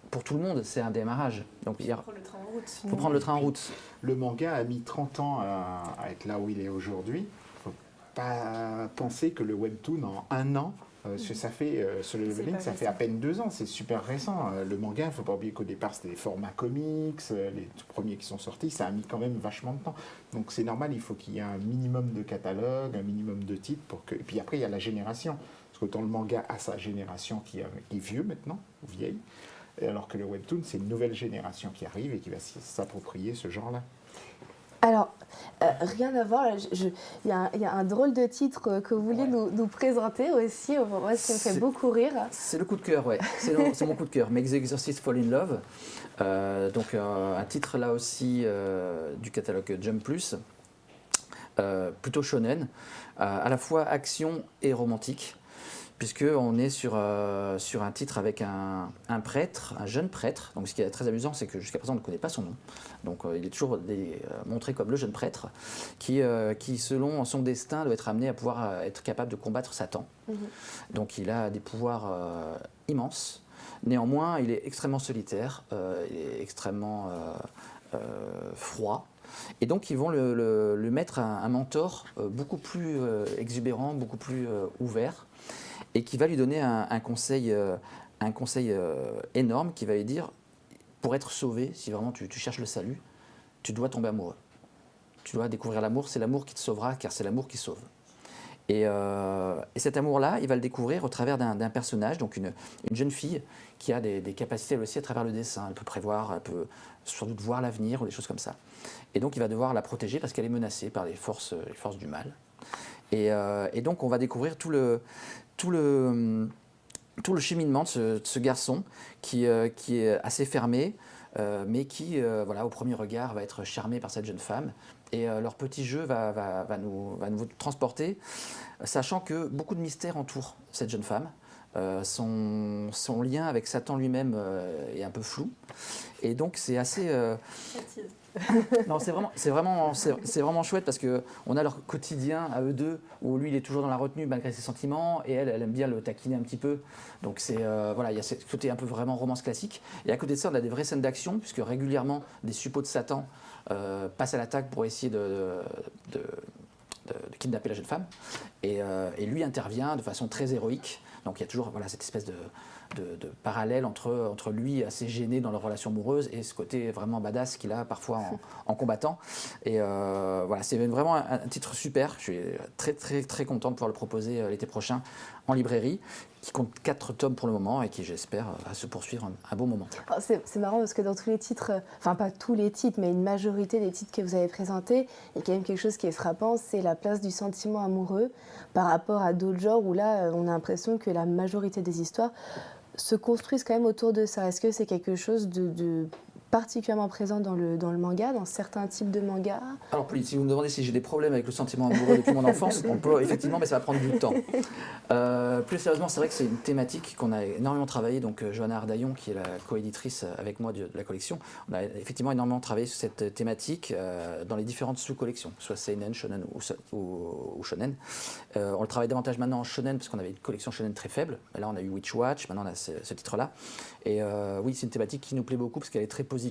pour tout le monde, c'est un démarrage. Donc il faut prendre le train en route. Le manga a mis 30 ans à être là où il est aujourd'hui. Il ne faut pas penser que le webtoon, en un an, ça fait Solo Leveling, ça fait à peine 2 ans, c'est super récent. Le manga, il ne faut pas oublier qu'au départ, c'était des formats comics, les tout premiers qui sont sortis, ça a mis quand même vachement de temps. Donc c'est normal, il faut qu'il y ait un minimum de catalogue, un minimum de titres. Et puis après, il y a la génération. Parce qu'autant le manga a sa génération qui est vieux maintenant, vieille, alors que le webtoon, c'est une nouvelle génération qui arrive et qui va s'approprier ce genre-là. Alors, rien à voir, il y a un drôle de titre que vous vouliez nous présenter aussi, moi ça me fait beaucoup rire. C'est le coup de cœur, ouais. C'est mon coup de cœur. Make the Exorcist Fall in Love. Donc un titre là aussi du catalogue Jump Plus, plutôt shonen, à la fois action et romantique, puisqu'on est sur un titre avec un prêtre, un jeune prêtre. Donc ce qui est très amusant, c'est que jusqu'à présent on ne connaît pas son nom. Donc il est toujours montré comme le jeune prêtre, qui selon son destin doit être amené à pouvoir être capable de combattre Satan. Donc il a des pouvoirs immenses. Néanmoins, il est extrêmement solitaire, il est extrêmement froid. Et donc, ils vont le mettre à un mentor beaucoup plus exubérant, beaucoup plus ouvert, et qui va lui donner un conseil énorme, qui va lui dire, pour être sauvé, si vraiment tu cherches le salut, tu dois tomber amoureux. Tu dois découvrir l'amour, c'est l'amour qui te sauvera, car c'est l'amour qui sauve. Et cet amour-là, il va le découvrir au travers d'un personnage, donc une jeune fille qui a des capacités elle aussi à travers le dessin. Elle peut prévoir, elle peut sans doute voir l'avenir ou des choses comme ça. Et donc il va devoir la protéger parce qu'elle est menacée par les forces du mal. Et donc on va découvrir tout le cheminement de ce garçon qui est assez fermé, mais qui, au premier regard, va être charmé par cette jeune femme. Et leur petit jeu va nous transporter, sachant que beaucoup de mystères entourent cette jeune femme. Son lien avec Satan lui-même est un peu flou. Et donc c'est assez... Non, c'est vraiment chouette parce qu'on a leur quotidien à eux deux où lui il est toujours dans la retenue malgré ses sentiments et elle aime bien le taquiner un petit peu. Donc il y a ce côté un peu vraiment romance classique. Et à côté de ça, on a des vraies scènes d'action puisque régulièrement des suppôts de Satan passent à l'attaque pour essayer de kidnapper la jeune femme. Et lui intervient de façon très héroïque. Donc il y a toujours cette espèce de parallèle entre lui assez gêné dans leur relation amoureuse et ce côté vraiment badass qu'il a parfois en combattant. Et c'est vraiment un titre super. Je suis très très très content de pouvoir le proposer l'été prochain en librairie, qui compte 4 tomes pour le moment et qui j'espère va se poursuivre un beau moment. C'est marrant parce que dans tous les titres, enfin pas tous les titres, mais une majorité des titres que vous avez présentés, il y a quand même quelque chose qui est frappant, c'est la place du sentiment amoureux par rapport à d'autres genres où là on a l'impression que la majorité des histoires se construisent quand même autour de ça. Est-ce que c'est quelque chose de particulièrement présent dans le manga, dans certains types de mangas? Alors Pauline, si vous me demandez si j'ai des problèmes avec le sentiment amoureux depuis mon enfance, on peut effectivement, mais ça va prendre du temps. Plus sérieusement, c'est vrai que c'est une thématique qu'on a énormément travaillé. Donc Johanna Ardaillon, qui est la coéditrice avec moi de la collection, on a effectivement énormément travaillé sur cette thématique dans les différentes sous-collections, soit seinen, shonen ou shonen. On le travaille davantage maintenant en shonen parce qu'on avait une collection shonen très faible. Mais là, on a eu Witch Watch, maintenant on a ce titre-là. Et oui, c'est une thématique qui nous plaît beaucoup parce qu'elle est très positive.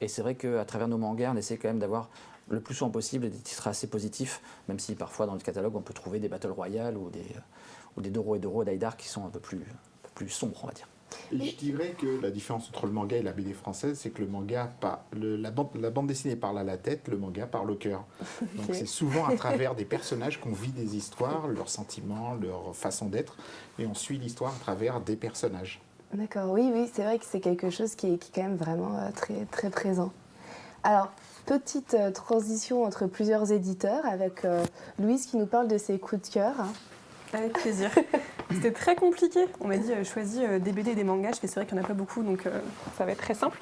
Et c'est vrai qu'à travers nos mangas, on essaie quand même d'avoir le plus souvent possible des titres assez positifs, même si parfois dans le catalogue, on peut trouver des Battle Royale ou des Doro et Doro d'Aidar qui sont un peu plus sombres, on va dire. Et je dirais que la différence entre le manga et la BD française, c'est que le manga, la bande dessinée parle à la tête, le manga parle au cœur. Donc c'est souvent à travers des personnages qu'on vit des histoires, leurs sentiments, leur façon d'être, et on suit l'histoire à travers des personnages. D'accord, oui, c'est vrai que c'est quelque chose qui est quand même vraiment très, très présent. Alors, petite transition entre plusieurs éditeurs avec Louise qui nous parle de ses coups de cœur. Avec plaisir. C'était très compliqué. On m'a dit choisis des BD et des mangas. Je fais c'est vrai qu'il n'y en a pas beaucoup, donc ça va être très simple.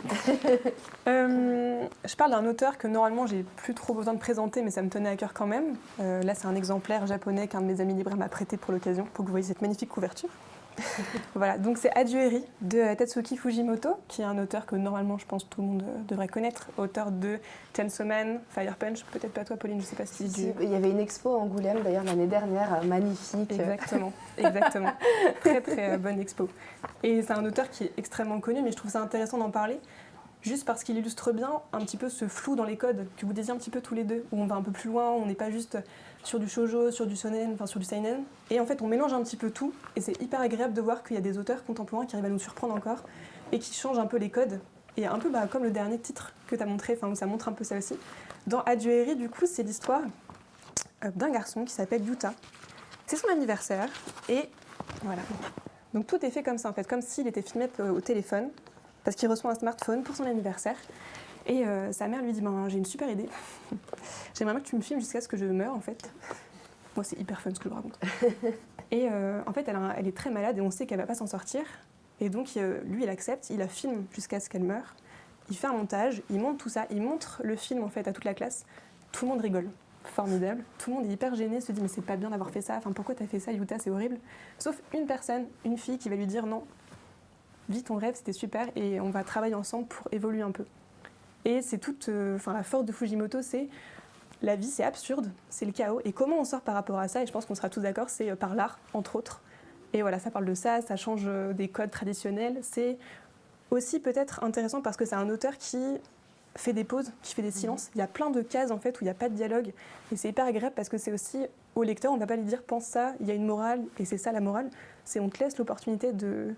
Je parle d'un auteur que normalement j'ai plus trop besoin de présenter, mais ça me tenait à cœur quand même. Là, c'est un exemplaire japonais qu'un de mes amis libraires m'a prêté pour l'occasion, pour que vous voyez cette magnifique couverture. Voilà, donc c'est Adieu de Tatsuki Fujimoto, qui est un auteur que normalement je pense tout le monde devrait connaître, auteur de Chainsaw Man, Fire Punch, peut-être pas toi Pauline, je sais pas si Il y avait une expo à Angoulême d'ailleurs l'année dernière, magnifique. Exactement. Très très bonne expo. Et c'est un auteur qui est extrêmement connu, mais je trouve ça intéressant d'en parler, juste parce qu'il illustre bien un petit peu ce flou dans les codes que vous disiez un petit peu tous les deux, où on va un peu plus loin, on n'est pas juste sur du shoujo, sur du shonen, enfin sur du seinen. Et en fait, on mélange un petit peu tout. Et c'est hyper agréable de voir qu'il y a des auteurs contemporains qui arrivent à nous surprendre encore et qui changent un peu les codes. Et un peu comme le dernier titre que tu as montré, où ça montre un peu ça aussi. Dans Adieu Eri, du coup, c'est l'histoire d'un garçon qui s'appelle Yuta. C'est son anniversaire et voilà. Donc tout est fait comme ça en fait, comme s'il était filmé au téléphone, parce qu'il reçoit un smartphone pour son anniversaire. Et sa mère lui dit j'ai une super idée. J'aimerais bien que tu me filmes jusqu'à ce que je meure en fait. Moi c'est hyper fun ce que je vous raconte. Et en fait elle est très malade et on sait qu'elle va pas s'en sortir. Et donc lui il accepte, il la filme jusqu'à ce qu'elle meure. Il fait un montage, il monte tout ça, il montre le film en fait à toute la classe. Tout le monde rigole. Formidable. Tout le monde est hyper gêné, se dit mais c'est pas bien d'avoir fait ça. Enfin pourquoi t'as fait ça Yuta, c'est horrible. Sauf une personne, une fille qui va lui dire non. Vis ton rêve, c'était super et on va travailler ensemble pour évoluer un peu. Et c'est toute, la force de Fujimoto, c'est la vie, c'est absurde, c'est le chaos. Et comment on sort par rapport à ça ? Et je pense qu'on sera tous d'accord, c'est par l'art, entre autres. Et voilà, ça parle de ça, ça change des codes traditionnels. C'est aussi peut-être intéressant parce que c'est un auteur qui fait des pauses, qui fait des silences. Il y a plein de cases en fait où il n'y a pas de dialogue. Et c'est hyper agréable parce que c'est aussi au lecteur, on ne va pas lui dire pense ça, il y a une morale et c'est ça la morale. C'est on te laisse l'opportunité de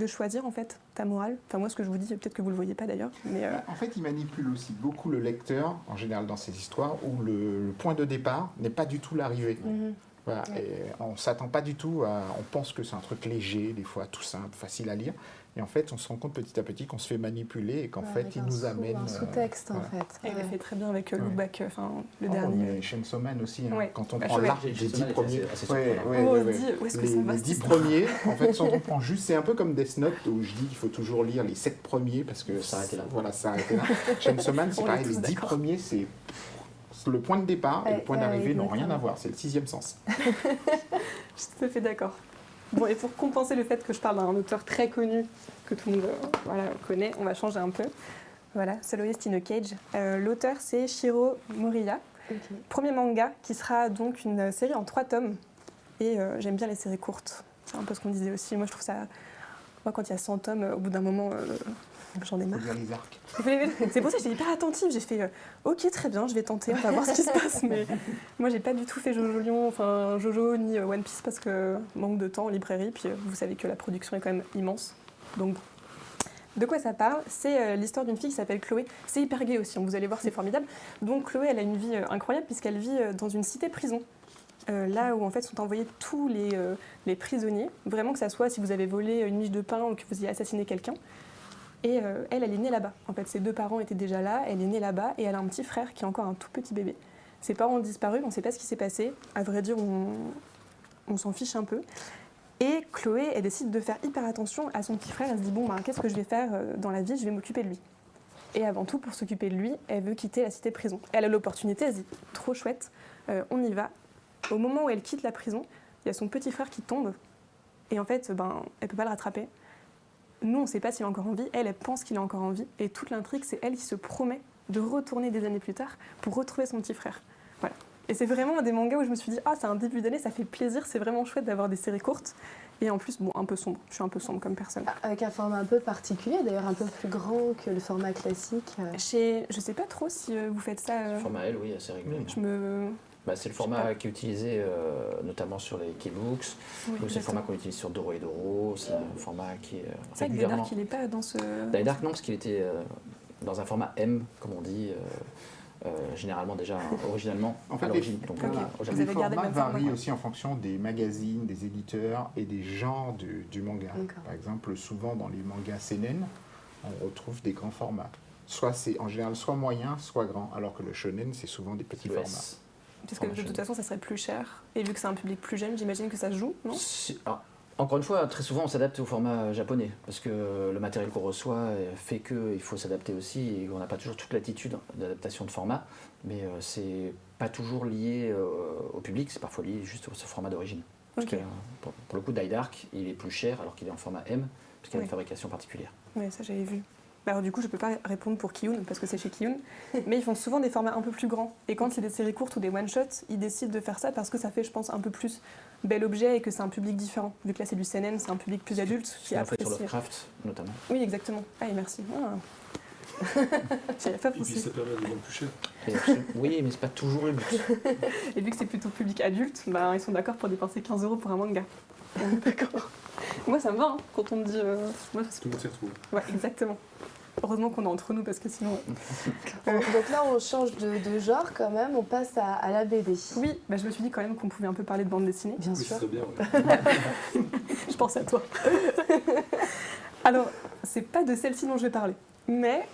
choisir en fait ta morale. Enfin moi ce que je vous dis, peut-être que vous le voyez pas d'ailleurs. Mais En fait, il manipule aussi beaucoup le lecteur, en général dans ces histoires, où le point de départ n'est pas du tout l'arrivée. Voilà. Et on ne s'attend pas du tout à... On pense que c'est un truc léger, des fois tout simple, facile à lire. Et en fait, on se rend compte petit à petit qu'on se fait manipuler et qu'en fait, il nous amène... un sous-texte, en fait. Et il le fait très bien avec Look Back, le Oh, dernier. mais Chainsaw Man aussi, hein. Ouais. Quand on prend l'arc des 10 premiers... Où est-ce que ça va, Les 10 premiers, en fait, si on prend juste... C'est un peu comme Death Note, où je dis qu'il faut toujours lire les 7 premiers, parce que... S'arrêter là. Voilà, s'arrêter là. Chainsaw Man, c'est On pareil, est les tous 10 d'accord. premiers, c'est... Le point de départ et le point d'arrivée n'ont rien à voir, c'est le 6e sens. Je suis tout à fait d'accord. Bon, et pour compenser le fait que je parle d'un auteur très connu, que tout le monde connaît, on va changer un peu. Voilà, Soloist in a Cage. L'auteur, c'est Shiro Moriya. Premier manga qui sera donc une série en 3 tomes. Et j'aime bien les séries courtes. C'est un peu ce qu'on disait aussi. Moi, je trouve ça... Moi, quand il y a 100 tomes, au bout d'un moment, j'en ai marre. Faut lire les arcs. C'est pour ça que j'étais hyper attentive. J'ai fait ok, très bien, je vais tenter, on va voir ce qui se passe. Mais moi, j'ai pas du tout fait Jojo ni One Piece parce que manque de temps en librairie. Puis vous savez que la production est quand même immense. Donc, de quoi ça parle ? C'est l'histoire d'une fille qui s'appelle Chloé. C'est hyper gai aussi, vous allez voir, c'est formidable. Donc, Chloé, elle a une vie incroyable puisqu'elle vit dans une cité-prison. Là où en fait sont envoyés tous les prisonniers. Vraiment que ça soit si vous avez volé une miche de pain ou que vous ayez assassiné quelqu'un. Et elle est née là-bas. En fait, ses 2 parents étaient déjà là, elle est née là-bas et elle a un petit frère qui est encore un tout petit bébé. Ses parents ont disparu, on ne sait pas ce qui s'est passé. À vrai dire, on s'en fiche un peu. Et Chloé, elle décide de faire hyper attention à son petit frère. Elle se dit, qu'est-ce que je vais faire dans la vie ? Je vais m'occuper de lui. Et avant tout, pour s'occuper de lui, elle veut quitter la cité-prison. Elle a l'opportunité, elle se dit, trop chouette, on y va. Au moment où elle quitte la prison, il y a son petit frère qui tombe. Et en fait, elle ne peut pas le rattraper. Nous, on ne sait pas s'il est encore en vie. Elle pense qu'il est encore en vie. Et toute l'intrigue, c'est elle qui se promet de retourner des années plus tard pour retrouver son petit frère. Voilà. Et c'est vraiment des mangas où je me suis dit, c'est un début d'année, ça fait plaisir, c'est vraiment chouette d'avoir des séries courtes. Et en plus, un peu sombre. Je suis un peu sombre comme personne. Avec un format un peu particulier, d'ailleurs un peu plus grand que le format classique. Je ne sais pas trop si vous faites ça. Le format L, oui, assez régulièrement. C'est le format qui est utilisé notamment sur les Keybooks. Oui, c'est le format qu'on utilise sur Doro et Doro. C'est un format qui est c'est vrai que Dark, il n'est pas dans ce... Dark, non, parce qu'il était dans un format M, comme on dit, généralement déjà originalement à l'origine. Donc, Vous avez gardé le même format. Varie aussi en fonction des magazines, des éditeurs et des genres du manga. Par exemple, souvent dans les mangas seinen, on retrouve des grands formats. Soit c'est en général soit moyen, soit grand, alors que le shonen, c'est souvent des petits formats. Parce que de toute façon, ça serait plus cher. Et vu que c'est un public plus jeune, j'imagine que ça se joue, non ? Encore une fois, très souvent, on s'adapte au format japonais. Parce que le matériel qu'on reçoit fait qu'il faut s'adapter aussi. Et on n'a pas toujours toute l'attitude d'adaptation de format. Mais c'est pas toujours lié au public, c'est parfois lié juste au format d'origine. Parce que, pour le coup, Dark, il est plus cher alors qu'il est en format M, parce qu'il y a une fabrication particulière. Oui, ça j'avais vu. Alors du coup, je ne peux pas répondre pour Kiyun, parce que c'est chez Kiyun, mais ils font souvent des formats un peu plus grands. Et quand c'est des séries courtes ou des one-shots, ils décident de faire ça parce que ça fait, je pense, un peu plus bel objet et que c'est un public différent. Vu que là, c'est du seinen, c'est un public plus adulte qui apprécie. Sur Lovecraft, notamment. Oui, exactement. Merci. J'y avais pas pensé. Et puis ça permet de vendre plus cher. Oui, mais c'est pas toujours le but. Et vu que c'est plutôt public adulte, ils sont d'accord pour dépenser 15 € pour un manga. D'accord. Moi, ça me va, quand on me dit... Moi, Tout le monde s'y retrouve. Ouais, exactement. Heureusement qu'on est entre nous, parce que sinon... Donc là, on change de genre quand même, on passe à la BD. Oui, je me suis dit quand même qu'on pouvait un peu parler de bande dessinée. Bien Oui, sûr. ce serait bien, ouais. Je pense à toi. Alors, c'est pas de celle-ci dont je vais parler, mais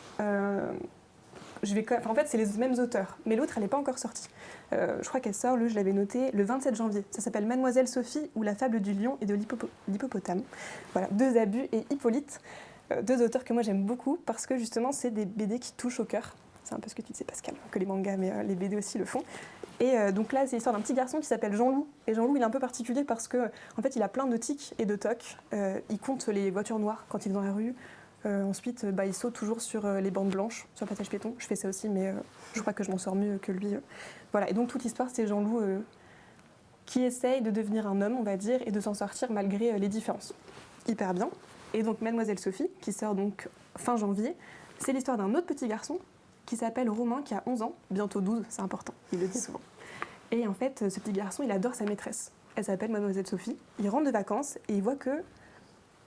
en fait, c'est les mêmes auteurs, mais l'autre, elle n'est pas encore sortie. Je crois qu'elle sort, je l'avais noté, le 27 janvier. Ça s'appelle Mademoiselle Sophie ou la fable du lion et de l'hippopotame. Voilà, 2 Abus et Hippolyte, 2 auteurs que moi j'aime beaucoup parce que justement, c'est des BD qui touchent au cœur. C'est un peu ce que tu disais, Pascal, que les mangas, mais les BD aussi le font. Et donc là, c'est l'histoire d'un petit garçon qui s'appelle Jean-Loup. Et Jean-Loup, il est un peu particulier parce que, en fait, il a plein de tics et de tocs. Il compte les voitures noires quand il est dans la rue. Ensuite, il saute toujours sur les bandes blanches, sur le passage piéton. Je fais ça aussi, mais je crois que je m'en sors mieux que lui. Voilà. Et donc, toute l'histoire, c'est Jean-Loup qui essaye de devenir un homme, on va dire, et de s'en sortir malgré les différences. Hyper bien. Et donc, Mademoiselle Sophie, qui sort donc fin janvier, c'est l'histoire d'un autre petit garçon qui s'appelle Romain, qui a 11 ans, bientôt 12, c'est important, il le dit souvent. Et en fait, ce petit garçon, il adore sa maîtresse. Elle s'appelle Mademoiselle Sophie. Il rentre de vacances et il voit que,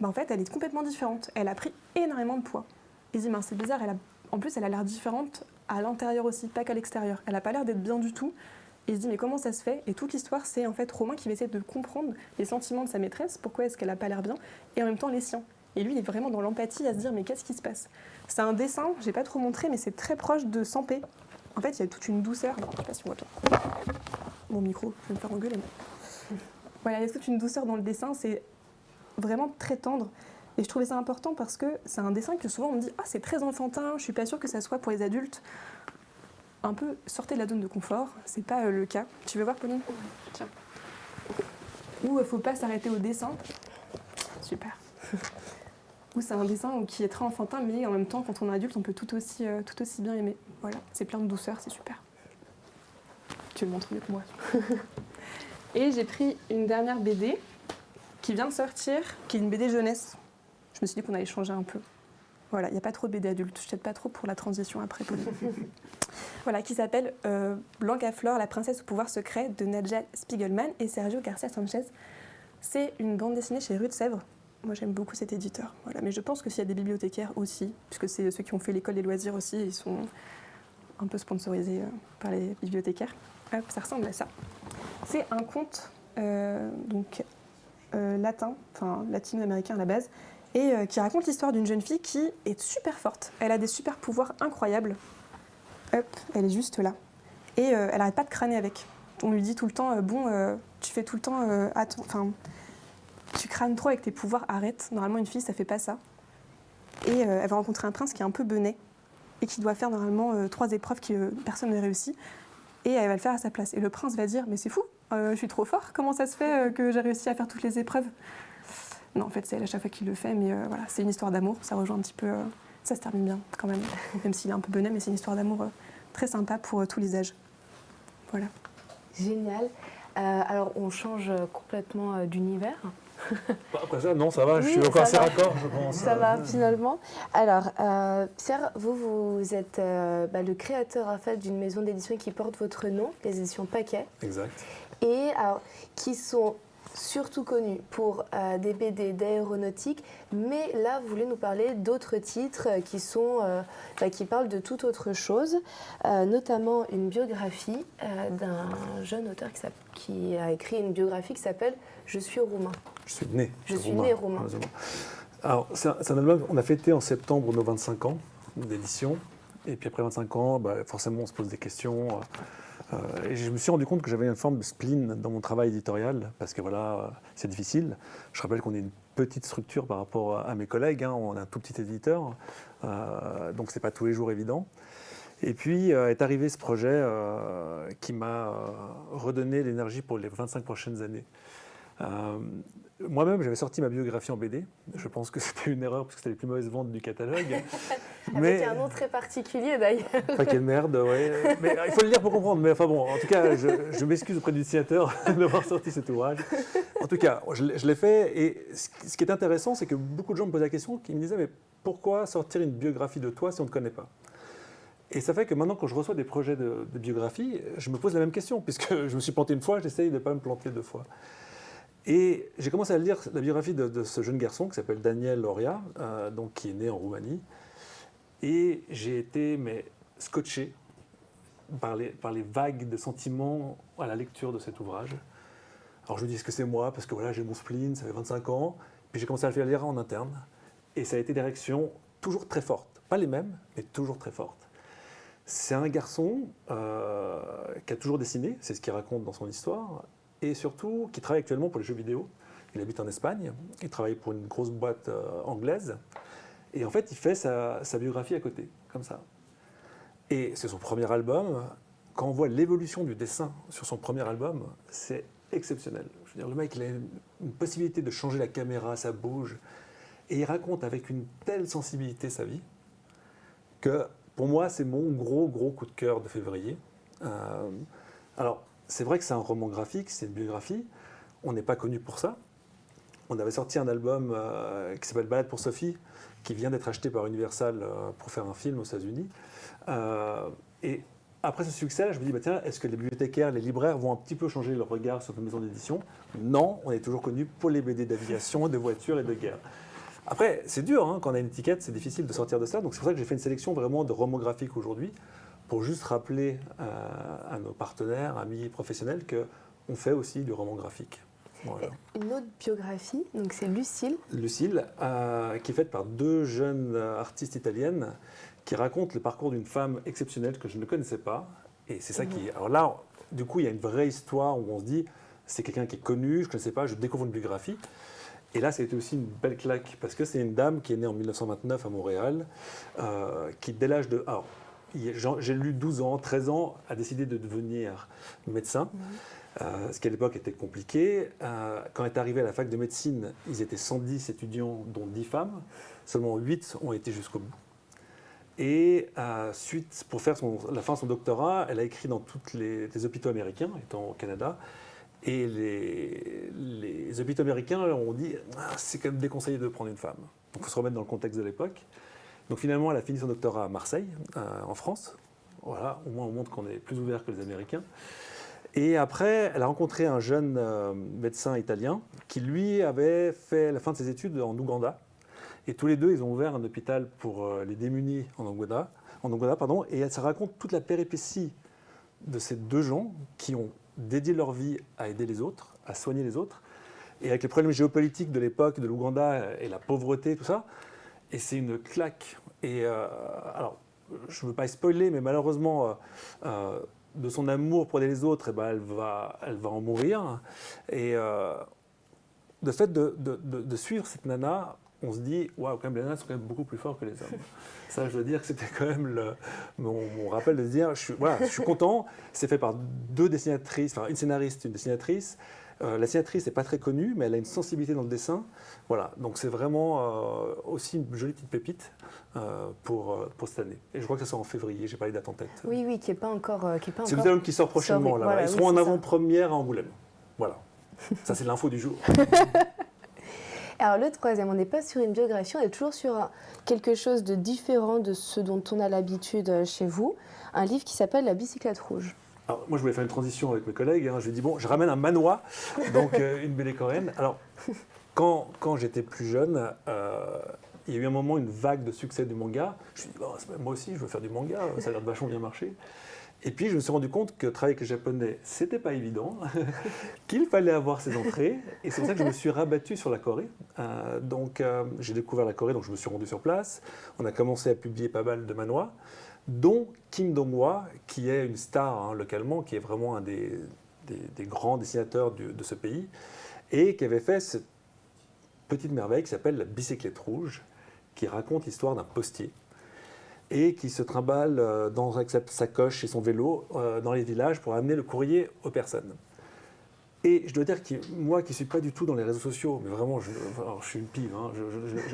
en fait, elle est complètement différente. Elle a pris énormément de poids. Il se dit, c'est bizarre, en plus, elle a l'air différente à l'intérieur aussi, pas qu'à l'extérieur. Elle n'a pas l'air d'être bien du tout. Et il se dit, mais comment ça se fait? Et toute l'histoire, c'est en fait Romain qui va essayer de comprendre les sentiments de sa maîtresse, pourquoi est-ce qu'elle n'a pas l'air bien, et en même temps les siens. Et lui, il est vraiment dans l'empathie à se dire, mais qu'est-ce qui se passe? C'est un dessin, je n'ai pas trop montré, mais c'est très proche de Sampé. En fait, il y a toute une douceur. Je ne sais pas si on voit bien. Mon micro, je vais me faire engueuler. Mais... Voilà, il y a toute une douceur dans le dessin. C'est vraiment très tendre. Et je trouvais ça important parce que c'est un dessin que souvent on me dit « Ah, c'est très enfantin, je ne suis pas sûre que ça soit pour les adultes. » Un peu, sortez de la zone de confort. Ce n'est pas le cas. Tu veux voir, Pauline? Tiens. Ou il ne faut pas s'arrêter au dessin. Super. Ou c'est un dessin qui est très enfantin, mais en même temps, quand on est adulte, on peut tout aussi bien aimer. Voilà, c'est plein de douceur, c'est super. Tu le montres mieux que moi. Et j'ai pris une dernière BD qui vient de sortir, qui est une BD jeunesse. Je me suis dit qu'on allait changer un peu. Voilà, il n'y a pas trop de BD adultes. Je t'aide pas trop pour la transition après, Pauline. Voilà, qui s'appelle Blanca Fleur, la princesse au pouvoir secret de Nadja Spiegelman et Sergio Garcia Sanchez. C'est une bande dessinée chez Rue de Sèvres. Moi, j'aime beaucoup cet éditeur. Voilà. Mais je pense que s'il y a des bibliothécaires aussi, puisque c'est ceux qui ont fait l'école des loisirs aussi, ils sont un peu sponsorisés par les bibliothécaires. Hop, ça ressemble à ça. C'est un conte latin, enfin latino-américain à la base, et qui raconte l'histoire d'une jeune fille qui est super forte. Elle a des super pouvoirs incroyables. Hop, elle est juste là. Et elle n'arrête pas de crâner avec. On lui dit tout le temps, tu fais tout le temps, tu crânes trop avec tes pouvoirs, arrête. Normalement, une fille, ça fait pas ça. Et elle va rencontrer un prince qui est un peu benet et qui doit faire normalement 3 épreuves que personne n'a réussi. Et elle va le faire à sa place. Et le prince va dire, mais c'est fou, je suis trop fort, comment ça se fait que j'ai réussi à faire toutes les épreuves? Non, en fait, c'est elle à chaque fois qu'il le fait, mais voilà, c'est une histoire d'amour, ça rejoint un petit peu, ça se termine bien quand même, même s'il est un peu benet, mais c'est une histoire d'amour très sympa pour tous les âges. Voilà. Génial. Alors, on change complètement d'univers. Après ça, non, ça va, Oui, je suis encore assez ça va. raccord, je pense. Ça va, finalement. Alors, Pierre, vous êtes le créateur en fait, d'une maison d'édition qui porte votre nom, les éditions Paquet. Exact. Et alors, qui sont surtout connus pour des BD d'aéronautique, mais là, vous voulez nous parler d'autres titres qui parlent de toute autre chose, notamment une biographie d'un jeune auteur qui a écrit une biographie qui s'appelle « Je suis roumain ». Je suis né. Je suis né roumain. Alors, c'est un album, on a fêté en septembre nos 25 ans d'édition, et puis après 25 ans, forcément, on se pose des questions. Et je me suis rendu compte que j'avais une forme de spleen dans mon travail éditorial, parce que voilà, c'est difficile. Je rappelle qu'on est une petite structure par rapport à mes collègues, hein, on est un tout petit éditeur, donc c'est pas tous les jours évident. Et puis est arrivé ce projet qui m'a redonné l'énergie pour les 25 prochaines années. Moi-même, j'avais sorti ma biographie en BD. Je pense que c'était une erreur parce que c'était les plus mauvaises ventes du catalogue. Avec un nom très particulier d'ailleurs. Enfin, quelle merde, ouais. Mais il faut le lire pour comprendre. Mais enfin bon, en tout cas, je m'excuse auprès du dessinateur d'avoir sorti cet ouvrage. En tout cas, je l'ai fait. Et ce qui est intéressant, c'est que beaucoup de gens me posaient la question, qui me disaient, mais pourquoi sortir une biographie de toi si on ne te connaît pas? Et ça fait que maintenant, quand je reçois des projets de biographie, je me pose la même question, puisque je me suis planté une fois, j'essaye de ne pas me planter 2 fois. Et j'ai commencé à lire la biographie de ce jeune garçon qui s'appelle Daniel Loria, donc qui est né en Roumanie. Et j'ai été scotché par les vagues de sentiments à la lecture de cet ouvrage. Alors je me dis, est-ce que c'est moi? Parce que voilà, j'ai mon spleen, ça fait 25 ans. Puis j'ai commencé à le faire lire en interne. Et ça a été des réactions toujours très fortes. Pas les mêmes, mais toujours très fortes. C'est un garçon qui a toujours dessiné, c'est ce qu'il raconte dans son histoire, et surtout qui travaille actuellement pour les jeux vidéo. Il habite en Espagne, il travaille pour une grosse boîte anglaise, et en fait il fait sa biographie à côté, comme ça. Et c'est son premier album. Quand on voit l'évolution du dessin sur son premier album, c'est exceptionnel. Je veux dire, le mec, il a une possibilité de changer la caméra, ça bouge. Et il raconte avec une telle sensibilité sa vie que, pour moi, c'est mon gros coup de cœur de février. Alors, c'est vrai que c'est un roman graphique, c'est une biographie. On n'est pas connu pour ça. On avait sorti un album qui s'appelle Balade pour Sophie, qui vient d'être acheté par Universal pour faire un film aux États-Unis. Et après ce succès-là, je me dis, bah tiens, est-ce que les bibliothécaires, les libraires vont un petit peu changer leur regard sur nos maisons d'édition? Non, on est toujours connu pour les BD d'aviation, de voitures et de guerre. Après, c'est dur, hein, quand on a une étiquette, c'est difficile de sortir de ça. Donc c'est pour ça que j'ai fait une sélection vraiment de romans graphiques aujourd'hui, pour juste rappeler à nos partenaires, amis professionnels, qu'on fait aussi du roman graphique. Voilà. Une autre biographie, donc c'est Lucille. Lucille, qui est faite par 2 jeunes artistes italiennes, qui raconte le parcours d'une femme exceptionnelle que je ne connaissais pas. Et c'est ça qui... Alors là, du coup, il y a une vraie histoire où on se dit, c'est quelqu'un qui est connu, je ne connaissais pas, je découvre une biographie. Et là, ça a été aussi une belle claque, parce que c'est une dame qui est née en 1929 à Montréal, qui, dès l'âge de... Alors, j'ai lu 12 ans, 13 ans, a décidé de devenir médecin, ce qui à l'époque était compliqué. Quand elle est arrivée à la fac de médecine, ils étaient 110 étudiants, dont 10 femmes. Seulement 8 ont été jusqu'au bout. Et suite, pour faire la fin de son doctorat, elle a écrit dans tous les hôpitaux américains, étant au Canada. Et les hôpitaux américains ont dit c'est quand même déconseillé de prendre une femme. Donc il faut se remettre dans le contexte de l'époque. Donc finalement, elle a fini son doctorat à Marseille, en France. Voilà, au moins on montre qu'on est plus ouvert que les Américains. Et après, elle a rencontré un jeune médecin italien qui, lui, avait fait la fin de ses études en Ouganda. Et tous les deux, ils ont ouvert un hôpital pour les démunis en Ouganda, et ça raconte toute la péripétie de ces 2 gens qui ont dédié leur vie à aider les autres, à soigner les autres, et avec les problèmes géopolitiques de l'époque, de l'Ouganda et la pauvreté, tout ça, et c'est une claque. Et alors, je ne veux pas spoiler, mais malheureusement, de son amour pour aider les autres, eh ben, elle va en mourir. Et le fait de suivre cette nana, on se dit, waouh, quand même, les nanas sont quand même beaucoup plus forts que les hommes. Ça, je veux dire que c'était quand même mon rappel de se dire, je suis content. C'est fait par 2 dessinatrices, enfin une scénariste, une dessinatrice. La scénariste n'est pas très connue, mais elle a une sensibilité dans le dessin. Voilà, donc c'est vraiment aussi une jolie petite pépite pour cette année. Et je crois que ça sort en février, j'ai pas les dates en tête. Oui, qui n'est pas encore... C'est le album qui sort prochainement. Là, voilà, ils seront en avant-première à Angoulême. Voilà, ça c'est l'info du jour. Alors le troisième, on n'est pas sur une biographie, on est toujours sur quelque chose de différent de ce dont on a l'habitude chez vous. Un livre qui s'appelle La bicyclette rouge. Alors, moi, je voulais faire une transition avec mes collègues. Je lui ai dit, bon, je ramène un manoir, donc une BD coréenne. Alors, quand j'étais plus jeune, il y a eu un moment, une vague de succès du manga. Je me suis dit, bon, moi aussi, je veux faire du manga, ça a l'air de vachement bien marcher. Et puis, je me suis rendu compte que travailler avec les Japonais, c'était pas évident, qu'il fallait avoir ses entrées. Et c'est pour ça que je me suis rabattu sur la Corée. Donc, j'ai découvert la Corée, donc je me suis rendu sur place. On a commencé à publier pas mal de manhwas, dont Kim Dong-hwa, qui est une star localement, qui est vraiment un des grands dessinateurs de ce pays, et qui avait fait cette petite merveille qui s'appelle La bicyclette rouge, qui raconte l'histoire d'un postier, et qui se trimballe avec sa sacoche et son vélo dans les villages pour amener le courrier aux personnes. Et je dois dire que moi, qui ne suis pas du tout dans les réseaux sociaux, mais vraiment, je suis une pive, hein,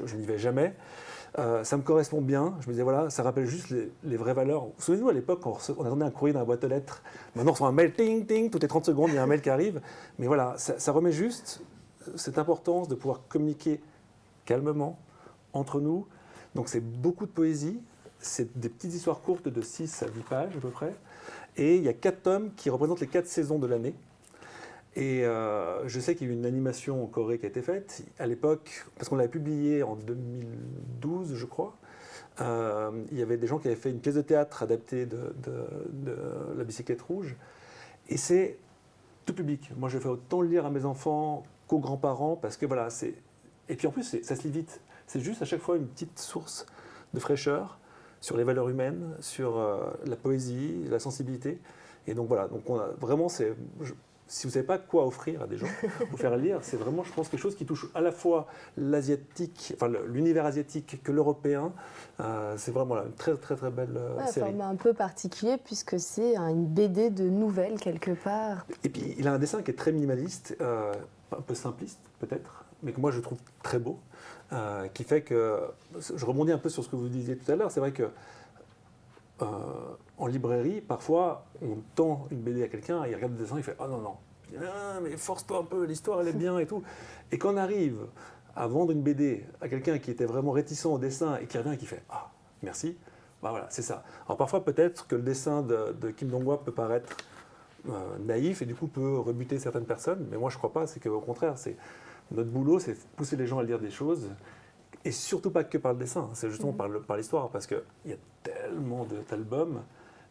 je n'y vais jamais, ça me correspond bien. Je me disais, voilà, ça rappelle juste les vraies valeurs. Vous souvenez-vous, à l'époque, quand on attendait un courrier dans la boîte aux lettres, maintenant on reçoit un mail, ting, ting, toutes les 30 secondes, il y a un mail qui arrive. Mais voilà, ça remet juste cette importance de pouvoir communiquer calmement entre nous. Donc c'est beaucoup de poésie. C'est des petites histoires courtes de 6 à 10 pages à peu près. Et il y a 4 tomes qui représentent les 4 saisons de l'année. Et je sais qu'il y a eu une animation en Corée qui a été faite. À l'époque, parce qu'on l'avait publié en 2012, je crois, il y avait des gens qui avaient fait une pièce de théâtre adaptée de La bicyclette rouge. Et c'est tout public. Moi, je fais autant le lire à mes enfants qu'aux grands-parents, parce que voilà, c'est... Et puis en plus, ça se lit vite. C'est juste à chaque fois une petite source de fraîcheur. sur les valeurs humaines, sur la poésie, la sensibilité. Et donc voilà, donc on a vraiment, si vous ne savez pas quoi offrir à des gens, vous faire lire, c'est vraiment, je pense, quelque chose qui touche à la fois l'asiatique, enfin l'univers asiatique que l'européen. C'est vraiment une très très très belle série. Un format un peu particulier puisque c'est une BD de nouvelles quelque part. Et puis il a un dessin qui est très minimaliste, un peu simpliste peut-être, mais que moi je trouve très beau, qui fait que, je rebondis un peu sur ce que vous disiez tout à l'heure, c'est vrai que en librairie, parfois, on tend une BD à quelqu'un, il regarde le dessin, il fait « Ah non, non ». Je dis « Ah, mais force-toi un peu, l'histoire, elle est bien et tout ». Et quand on arrive à vendre une BD à quelqu'un qui était vraiment réticent au dessin et qui revient et qui fait « Ah, merci », bah voilà, c'est ça. Alors parfois, peut-être que le dessin de Kim Dong-hwa peut paraître naïf et du coup peut rebuter certaines personnes, mais moi je ne crois pas, c'est qu'au contraire, notre boulot, c'est pousser les gens à lire des choses. Et surtout pas que par le dessin, c'est justement par l'histoire, parce qu'il y a tellement d'albums,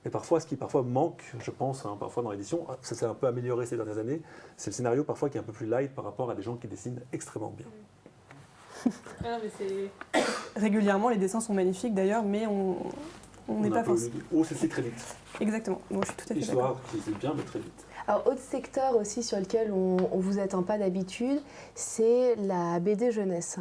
mais parfois, ce qui parfois manque, je pense, parfois dans l'édition, ça s'est un peu amélioré ces dernières années, c'est le scénario parfois qui est un peu plus light par rapport à des gens qui dessinent extrêmement bien. Ah, mais régulièrement, les dessins sont magnifiques d'ailleurs, mais on n'est pas forcément... C'est très vite. Exactement, moi je suis tout à fait L'histoire, d'accord. c'est bien, mais très vite. Alors, autre secteur aussi sur lequel on vous attend pas d'habitude, c'est la BD jeunesse.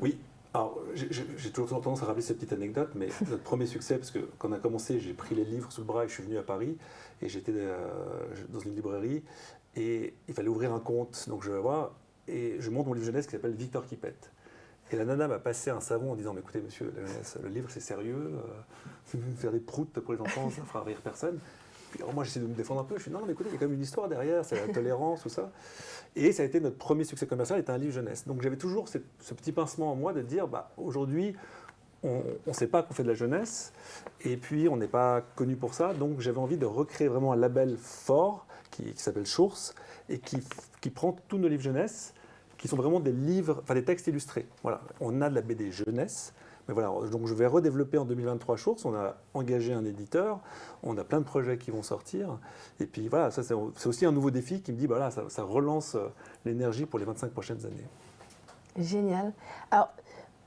Oui. Alors, j'ai toujours tendance à rappeler cette petite anecdote, mais notre premier succès, parce que quand on a commencé, j'ai pris les livres sous le bras et je suis venu à Paris, et j'étais dans une librairie, et il fallait ouvrir un compte, donc je vais voir, et je montre mon livre jeunesse qui s'appelle Victor qui pète. Et la nana m'a passé un savon en disant « Mais écoutez, monsieur, la jeunesse, le livre c'est sérieux, faire des proutes pour les enfants, ça fera rire personne ». Puis alors moi j'essaie de me défendre un peu, je suis « Non, mais écoutez, il y a quand même une histoire derrière, c'est la tolérance, tout ça ». Et ça a été notre premier succès commercial, c'était un livre jeunesse. Donc j'avais toujours ce petit pincement en moi de dire, aujourd'hui, on ne sait pas qu'on fait de la jeunesse, et puis on n'est pas connu pour ça, donc j'avais envie de recréer vraiment un label fort qui s'appelle Source, et qui prend tous nos livres jeunesse, qui sont vraiment des livres, enfin des textes illustrés. Voilà, on a de la BD jeunesse, mais voilà, donc je vais redévelopper en 2023 Source, on a engagé un éditeur, on a plein de projets qui vont sortir, et puis voilà, ça c'est aussi un nouveau défi qui me dit, voilà, ça relance l'énergie pour les 25 prochaines années. Génial. Alors,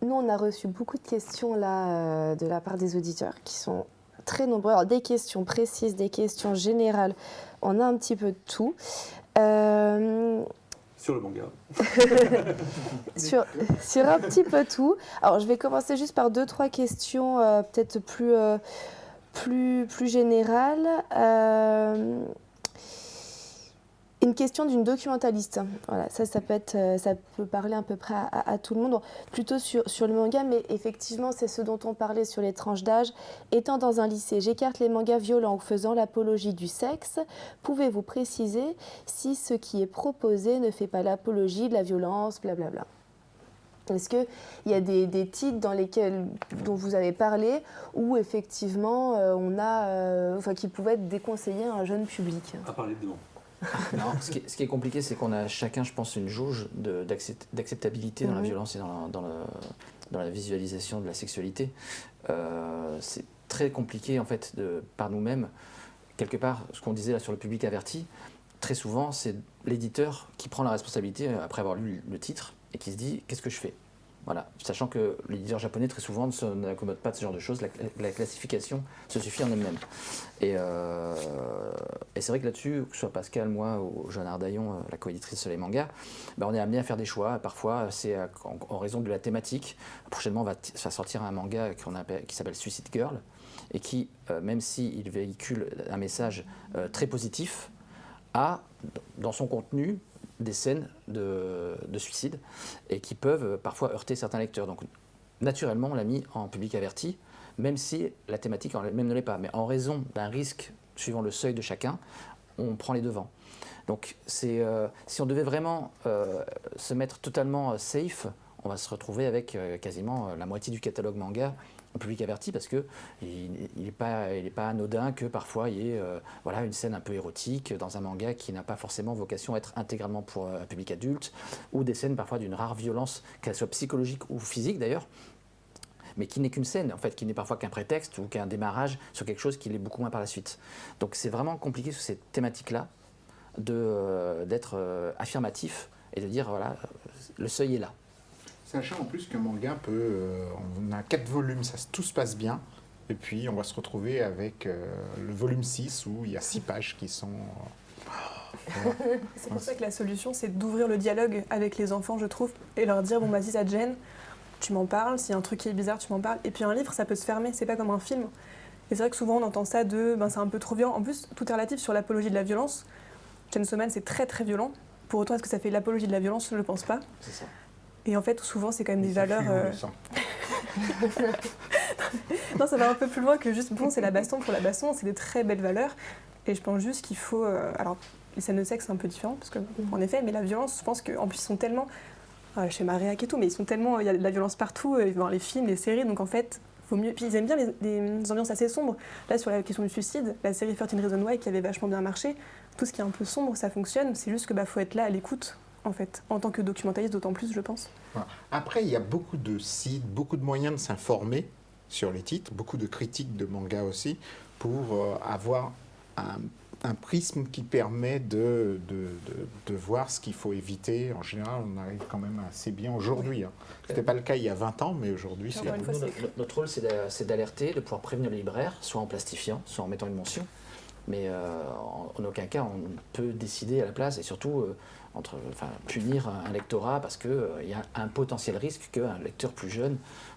nous on a reçu beaucoup de questions là de la part des auditeurs qui sont très nombreux. Alors, des questions précises, des questions générales, on a un petit peu de tout. Sur le manga. sur un petit peu tout. Alors, je vais commencer juste par 2-3 questions peut-être plus générales. Une question d'une documentaliste. Voilà, ça peut parler à peu près à tout le monde. Plutôt sur le manga, mais effectivement, c'est ce dont on parlait sur les tranches d'âge. Étant dans un lycée, j'écarte les mangas violents ou faisant l'apologie du sexe. Pouvez-vous préciser si ce qui est proposé ne fait pas l'apologie de la violence, blablabla? Est-ce qu'il y a des titres dont vous avez parlé où effectivement qui pouvaient être déconseillés à un jeune public? À parler de non. Non, ce qui est compliqué, c'est qu'on a chacun, je pense, une jauge d'acceptabilité dans la violence et dans la visualisation de la sexualité. C'est très compliqué, en fait, par nous-mêmes. Quelque part, ce qu'on disait là sur le public averti, très souvent, c'est l'éditeur qui prend la responsabilité, après avoir lu le titre, et qui se dit « qu'est-ce que je fais ?» Voilà, sachant que l'éditeur japonais, très souvent, ne s'accommode pas de ce genre de choses. La classification se suffit en elle-même. Et c'est vrai que là-dessus, que ce soit Pascal, moi ou Joanne Ardaillon, la coéditrice sur les mangas, on est amené à faire des choix. Parfois, c'est en raison de la thématique. Prochainement, on va sortir un manga qui s'appelle Suicide Girl, et qui, même s'il véhicule un message très positif, a, dans son contenu, des scènes de suicide et qui peuvent parfois heurter certains lecteurs. Donc naturellement, on l'a mis en public averti, même si la thématique en elle-même ne l'est pas. Mais en raison d'un risque, suivant le seuil de chacun, on prend les devants. Donc si on devait vraiment se mettre totalement safe, on va se retrouver avec quasiment la moitié du catalogue manga en public averti, parce qu'il n'est pas anodin que parfois il y ait une scène un peu érotique dans un manga qui n'a pas forcément vocation à être intégralement pour un public adulte, ou des scènes parfois d'une rare violence, qu'elle soit psychologique ou physique d'ailleurs, mais qui n'est qu'une scène, en fait, qui n'est parfois qu'un prétexte ou qu'un démarrage sur quelque chose qui l'est beaucoup moins par la suite. Donc c'est vraiment compliqué sur cette thématique-là d'être affirmatif et de dire, voilà, le seuil est là. Sachant en plus qu'un manga on a 4 volumes, tout se passe bien. Et puis, on va se retrouver avec le volume 6 où il y a 6 pages qui sont... C'est pour ça que la solution, c'est d'ouvrir le dialogue avec les enfants, je trouve, et leur dire, bon, bah, si ça te gêne, tu m'en parles, s'il y a un truc qui est bizarre, tu m'en parles. Et puis un livre, ça peut se fermer, c'est pas comme un film. Et c'est vrai que souvent, on entend ça de, ben, c'est un peu trop violent. En plus, tout est relatif sur l'apologie de la violence. Chainsaw Man, c'est très très violent. Pour autant, est-ce que ça fait l'apologie de la violence? Je ne pense pas. C'est ça. Et en fait, souvent, c'est quand même des Ça valeurs... fuit où, le sang Non, ça va un peu plus loin que juste, bon, c'est la baston pour la baston, c'est des très belles valeurs. Et je pense juste qu'il faut... alors, les scènes de sexe, c'est un peu différent, parce que, en effet, mais la violence, je pense qu'en plus, ils sont tellement... chez Maréac et tout, mais ils sont tellement... Il y a de la violence partout, dans les films, les séries, donc en fait, faut mieux... Puis ils aiment bien les ambiances assez sombres. Là, sur la question du suicide, la série 13 Reasons Why, qui avait vachement bien marché, tout ce qui est un peu sombre, ça fonctionne. C'est juste que faut être là à l'écoute, en fait, en tant que documentaliste, d'autant plus, je pense. Voilà. Après, il y a beaucoup de sites, beaucoup de moyens de s'informer sur les titres, beaucoup de critiques de manga aussi, pour avoir un prisme qui permet de voir ce qu'il faut éviter. En général, on arrive quand même assez bien aujourd'hui. Hein. Ce n'était pas le cas il y a 20 ans, mais aujourd'hui, c'est... Encore une fois, Notre rôle, c'est d'alerter, de pouvoir prévenir les libraires, soit en plastifiant, soit en mettant une mention. Mais en aucun cas, on peut décider à la place, et surtout punir un lectorat, parce qu'il y a un potentiel risque qu'un lecteur plus jeune...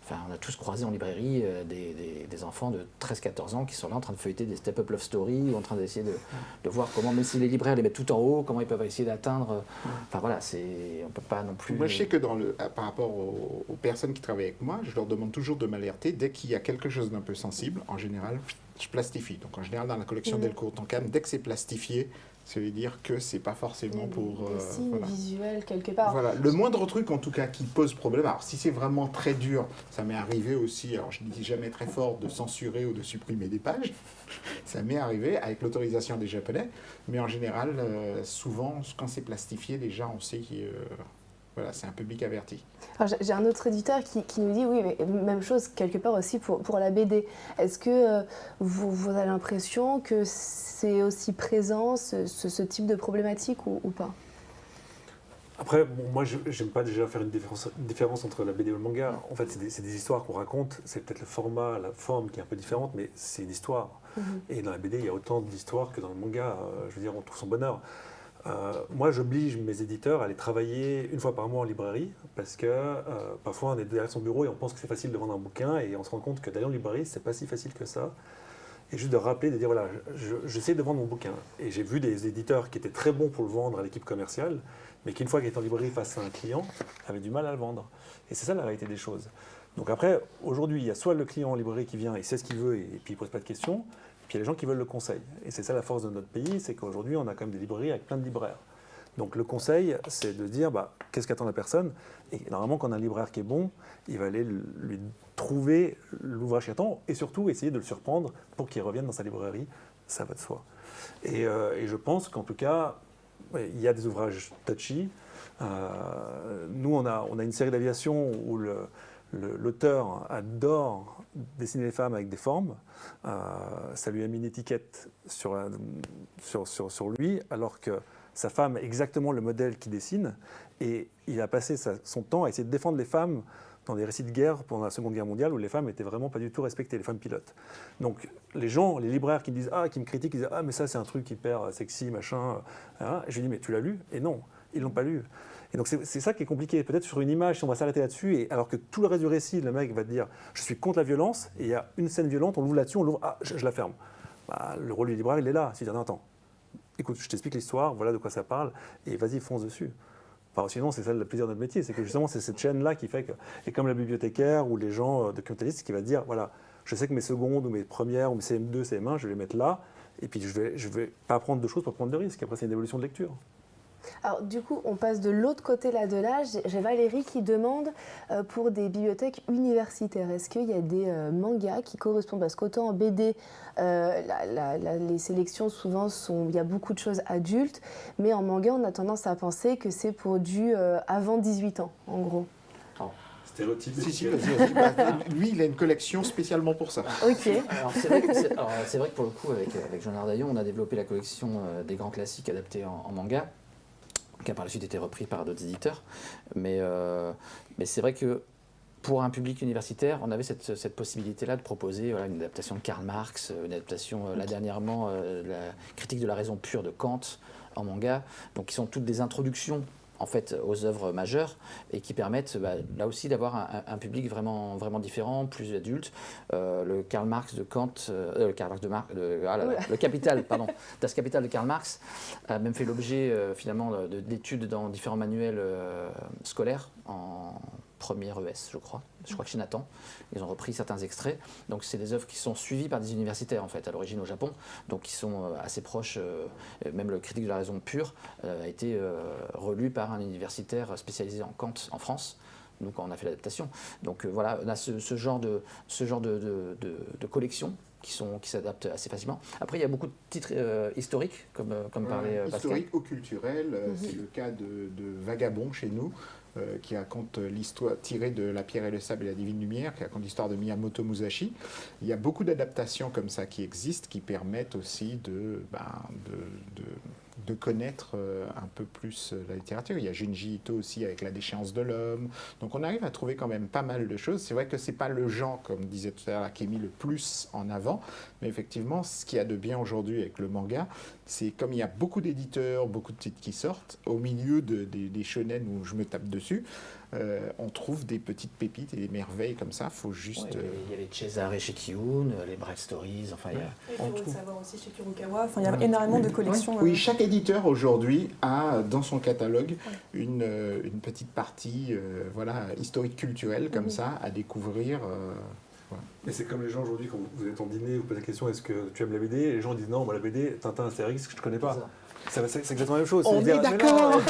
on a tous croisé en librairie des enfants de 13-14 ans qui sont là en train de feuilleter des step-up love story, ou en train d'essayer de voir comment, même si les libraires les mettent tout en haut, comment ils peuvent essayer d'atteindre... on ne peut pas non plus... Moi, je sais que par rapport aux personnes qui travaillent avec moi, je leur demande toujours de m'alerter. Dès qu'il y a quelque chose d'un peu sensible, en général, je plastifie. Donc, en général, dans la collection Delcourt Tonkam, dès que c'est plastifié, ça veut dire que c'est pas forcément pour... des signes visuels quelque part. Voilà, le moindre truc en tout cas qui pose problème. Alors si c'est vraiment très dur, ça m'est arrivé aussi, alors je ne dis jamais très fort, de censurer ou de supprimer des pages. Ça m'est arrivé avec l'autorisation des Japonais, mais en général, souvent, quand c'est plastifié, déjà on sait que c'est un public averti. Alors, j'ai un autre éditeur qui nous dit, oui, mais même chose quelque part aussi pour la BD. Est-ce que vous avez l'impression que c'est aussi présent, ce type de problématique ou pas? Après, moi, je n'aime pas déjà faire une différence entre la BD et le manga. En fait, c'est des histoires qu'on raconte. C'est peut-être le format, la forme qui est un peu différente, mais c'est une histoire. Et dans la BD, il y a autant d'histoires que dans le manga. Je veux dire, on trouve son bonheur. Moi, j'oblige mes éditeurs à aller travailler une fois par mois en librairie, parce que parfois, on est derrière son bureau et on pense que c'est facile de vendre un bouquin, et on se rend compte que d'aller en librairie, c'est pas si facile que ça. Et juste de rappeler, de dire, voilà, j'essaie de vendre mon bouquin. Et j'ai vu des éditeurs qui étaient très bons pour le vendre à l'équipe commerciale, mais qui, une fois qu'ils étaient en librairie face à un client, avaient du mal à le vendre. Et c'est ça la réalité des choses. Donc après, aujourd'hui, il y a soit le client en librairie qui vient, il sait ce qu'il veut, et puis il ne pose pas de questions, puis il y a les gens qui veulent le conseil. Et c'est ça la force de notre pays, c'est qu'aujourd'hui, on a quand même des librairies avec plein de libraires. Donc le conseil, c'est de dire, qu'est-ce qu'attend la personne? Et normalement, quand on a un libraire qui est bon, il va aller lui trouver l'ouvrage qu'il attend, et surtout essayer de le surprendre pour qu'il revienne dans sa librairie. Ça va de soi. Et je pense qu'en tout cas, il y a des ouvrages touchy. Nous, on a une série d'aviation où l'auteur adore dessiner les femmes avec des formes. Ça lui a mis une étiquette sur lui, alors que sa femme est exactement le modèle qu'il dessine. Et il a passé son temps à essayer de défendre les femmes dans des récits de guerre pendant la Seconde Guerre mondiale où les femmes n'étaient vraiment pas du tout respectées, les femmes pilotes. Donc les gens, les libraires qui me disent, qui me critiquent, ils disent, mais ça c'est un truc hyper sexy, machin. Et je lui dis, mais tu l'as lu? Et non, ils l'ont pas lu. Et donc c'est ça qui est compliqué. Peut-être sur une image, si on va s'arrêter là-dessus, et alors que tout le reste du récit, le mec va te dire, je suis contre la violence, et il y a une scène violente, on l'ouvre là-dessus, on l'ouvre, je la ferme. Le rôle du libraire, il est là. Il dit, non, attends, écoute, je t'explique l'histoire, voilà de quoi ça parle, et vas-y, fonce dessus. Enfin, sinon, c'est ça le plaisir de notre métier, c'est que justement, c'est cette chaîne-là qui fait que, et comme la bibliothécaire ou les gens documentalistes qui va dire, voilà, je sais que mes secondes ou mes premières ou mes CM2, CM1, je vais les mettre là, et puis je vais pas apprendre de choses pour prendre de risques. Après, c'est une évolution de lecture. Alors du coup, on passe de l'autre côté là de l'âge. J'ai Valérie qui demande pour des bibliothèques universitaires, est-ce qu'il y a des mangas qui correspondent? Parce qu'autant en BD, les sélections souvent il y a beaucoup de choses adultes, mais en manga, on a tendance à penser que c'est pour du avant 18 ans, en gros. Stéréotype. Si, vas-y. Lui, il a une collection spécialement pour ça. Ok. Alors c'est vrai que pour le coup, avec Jean Ardaillon, on a développé la collection des grands classiques adaptés en manga, qui a par la suite été repris par d'autres éditeurs. Mais c'est vrai que pour un public universitaire, on avait cette possibilité-là de proposer une adaptation de Karl Marx, une adaptation, là dernièrement, la critique de la raison pure de Kant en manga, donc qui sont toutes des introductions en fait aux œuvres majeures et qui permettent là aussi d'avoir un public vraiment, vraiment différent, plus adulte. Le Karl Marx de Kant, le Capital, pardon, Das Kapital de Karl Marx a même fait l'objet finalement d'études dans différents manuels scolaires en première ES, je crois que chez Nathan, ils ont repris certains extraits. Donc c'est des œuvres qui sont suivies par des universitaires en fait, à l'origine au Japon, donc qui sont assez proches, même le critique de la raison pure a été relu par un universitaire spécialisé en Kant en France. Nous, quand on a fait l'adaptation. Donc voilà, on a ce genre de collection qui s'adaptent assez facilement. Après, il y a beaucoup de titres historiques, comme parlait Pascal. Historique ou culturel, c'est le cas de Vagabond chez nous, qui raconte l'histoire tirée de La Pierre et le Sable et la Divine Lumière, qui raconte l'histoire de Miyamoto Musashi. Il y a beaucoup d'adaptations comme ça qui existent, qui permettent aussi de connaître un peu plus la littérature. Il y a Junji Ito aussi avec La Déchéance de l'homme. Donc on arrive à trouver quand même pas mal de choses. C'est vrai que c'est pas le genre, comme disait tout à l'heure, qui est mis le plus en avant, mais effectivement, ce qu'il y a de bien aujourd'hui avec le manga, c'est comme il y a beaucoup d'éditeurs, beaucoup de titres qui sortent, au milieu des shonen où je me tape dessus, on trouve des petites pépites et des merveilles comme ça. Faut juste. Il y a les Cesare chez Kiyun, les Bright Stories, enfin il y a. On trouve savoir aussi chez Kurokawa. Enfin, il y a énormément de collections. Oui, chaque éditeur aujourd'hui a dans son catalogue une petite partie, historique culturelle comme ça à découvrir. Voilà. Mais c'est comme les gens aujourd'hui, quand vous êtes en dîner, vous posez la question est-ce que tu aimes la BD, et les gens disent non, moi la BD, Tintin, Astérix, que je ne connais pas. C'est exactement la même chose. On est d'accord.